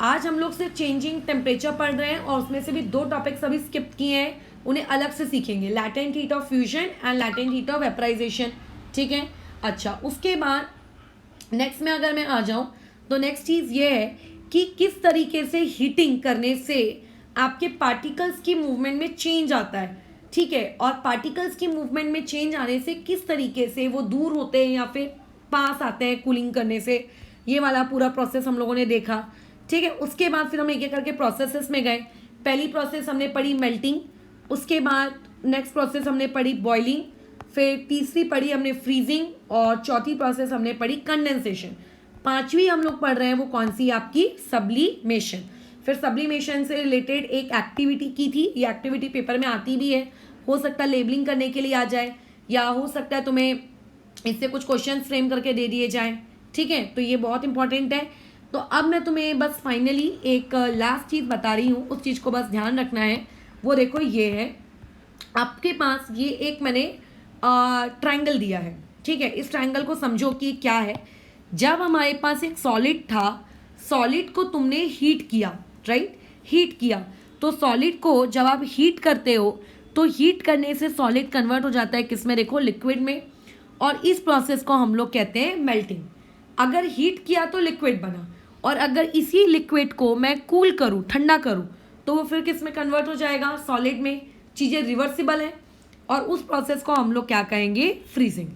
आज हम लोग सिर्फ चेंजिंग टेम्परेचर पढ़ रहे हैं और उसमें से भी दो टॉपिक्स अभी स्किप किए हैं, उन्हें अलग से सीखेंगे, latent heat of fusion and latent heat of vaporisation, ठीक है। अच्छा, उसके बाद नेक्स्ट में अगर मैं आ जाऊँ तो नेक्स्ट चीज़ ये है कि किस तरीके से हीटिंग करने से आपके पार्टिकल्स की मूवमेंट में चेंज आता है, ठीक है। और पार्टिकल्स की मूवमेंट में चेंज आने से किस तरीके से वो दूर होते हैं या फिर पास आते हैं कूलिंग करने से, ये वाला पूरा प्रोसेस हम लोगों ने देखा, ठीक है। उसके बाद फिर हम एक एक करके प्रोसेसेस में गए। पहली प्रोसेस हमने पढ़ी मेल्टिंग, उसके बाद नेक्स्ट प्रोसेस हमने पढ़ी बॉइलिंग, फिर तीसरी पढ़ी हमने फ्रीजिंग, और चौथी प्रोसेस हमने पढ़ी कंडेंसेशन। पांचवी हम लोग पढ़ रहे हैं वो कौन सी, आपकी सब्लिमेशन। फिर सब्लिमेशन से रिलेटेड एक एक्टिविटी की थी, ये एक्टिविटी पेपर में आती भी है, हो सकता है लेबलिंग करने के लिए आ जाए, या हो सकता है तुम्हें इससे कुछ क्वेश्चन फ्रेम करके दे दिए जाएं, ठीक है। तो ये बहुत इंपॉर्टेंट है। तो अब मैं तुम्हें बस फाइनली एक लास्ट चीज़ बता रही हूँ, उस चीज़ को बस ध्यान रखना है। वो देखो, ये है आपके पास, ये एक मैंने ट्रायंगल दिया है, ठीक है। इस ट्रायंगल को समझो कि क्या है। जब हमारे पास एक सॉलिड था, सॉलिड को तुमने हीट किया, राइट, हीट किया, तो सॉलिड को जब आप हीट करते हो तो हीट करने से सॉलिड कन्वर्ट हो जाता है किस में, देखो, लिक्विड में। और इस प्रोसेस को हम लोग कहते हैं मेल्टिंग। अगर हीट किया तो लिक्विड बना, और अगर इसी लिक्विड को मैं कूल करूँ, ठंडा करूँ, तो वो फिर किस में कन्वर्ट हो जाएगा, सॉलिड में। चीज़ें रिवर्सिबल हैं, और उस प्रोसेस को हम लोग क्या कहेंगे, फ्रीजिंग।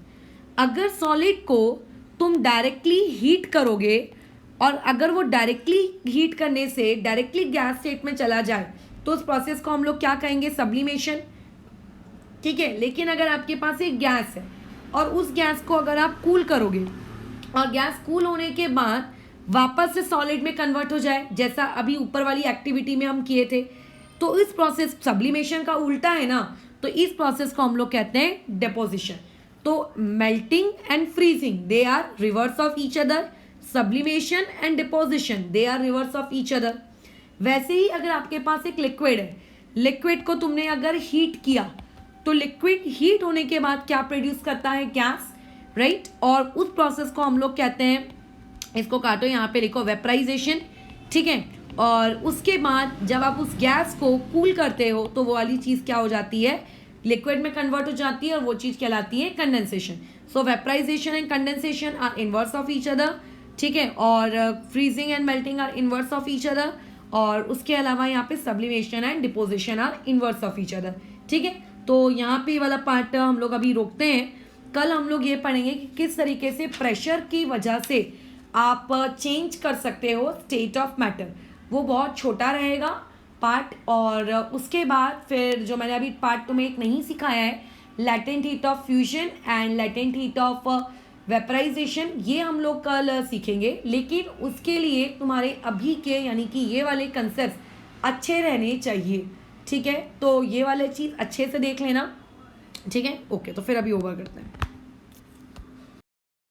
अगर सॉलिड को तुम डायरेक्टली हीट करोगे और अगर वो डायरेक्टली हीट करने से डायरेक्टली गैस स्टेट में चला जाए तो उस प्रोसेस को हम लोग क्या कहेंगे, सब्लिमेशन। ठीक है, लेकिन अगर आपके पास एक गैस है और उस गैस को अगर आप कूल करोगे और गैस कूल होने के बाद वापस से सॉलिड में कन्वर्ट हो जाए, जैसा अभी ऊपर वाली एक्टिविटी में हम किए थे, तो इस प्रोसेस सब्लिमेशन का उल्टा है ना, तो इस प्रोसेस को हम लोग कहते हैं डेपोजिशन। तो melting and freezing they are reverse of each other, sublimation and deposition they are reverse of each other. वैसे ही अगर आपके पास एक लिक्विड है, लिक्विड को तुमने अगर हीट किया तो लिक्विड हीट होने के बाद क्या प्रोड्यूस करता है, गैस, राइट। और उस प्रोसेस को हम लोग कहते हैं, इसको काटो यहाँ पे लिखो, वेपराइजेशन। ठीक है, और उसके बाद जब आप उस गैस को कूल करते हो तो वो वाली चीज़ क्या हो जाती है, लिक्विड में कन्वर्ट हो जाती है और वो चीज़ कहलाती है condensation. So vaporisation and condensation are inverse of each other. ठीक है, और freezing and melting are inverse of each other, और उसके अलावा यहाँ पे sublimation and deposition are inverse of each other. ठीक है, तो यहाँ पे वाला पार्ट हम लोग अभी रोकते हैं। कल हम लोग ये पढ़ेंगे कि किस तरीके से प्रेशर की वजह से आप चेंज कर सकते हो स्टेट ऑफ मैटर। वो बहुत छोटा रहेगा पार्ट, और उसके बाद फिर जो मैंने अभी पार्ट तुम्हें एक नहीं सिखाया है, latent heat of fusion and latent heat of vaporisation, ये हम लोग कल सीखेंगे। लेकिन उसके लिए तुम्हारे अभी के यानी कि ये वाले कंसेप्ट अच्छे रहने चाहिए। ठीक है, तो ये वाले चीज़ अच्छे से देख लेना। ठीक है, ओके, तो फिर अभी ओवर करते हैं।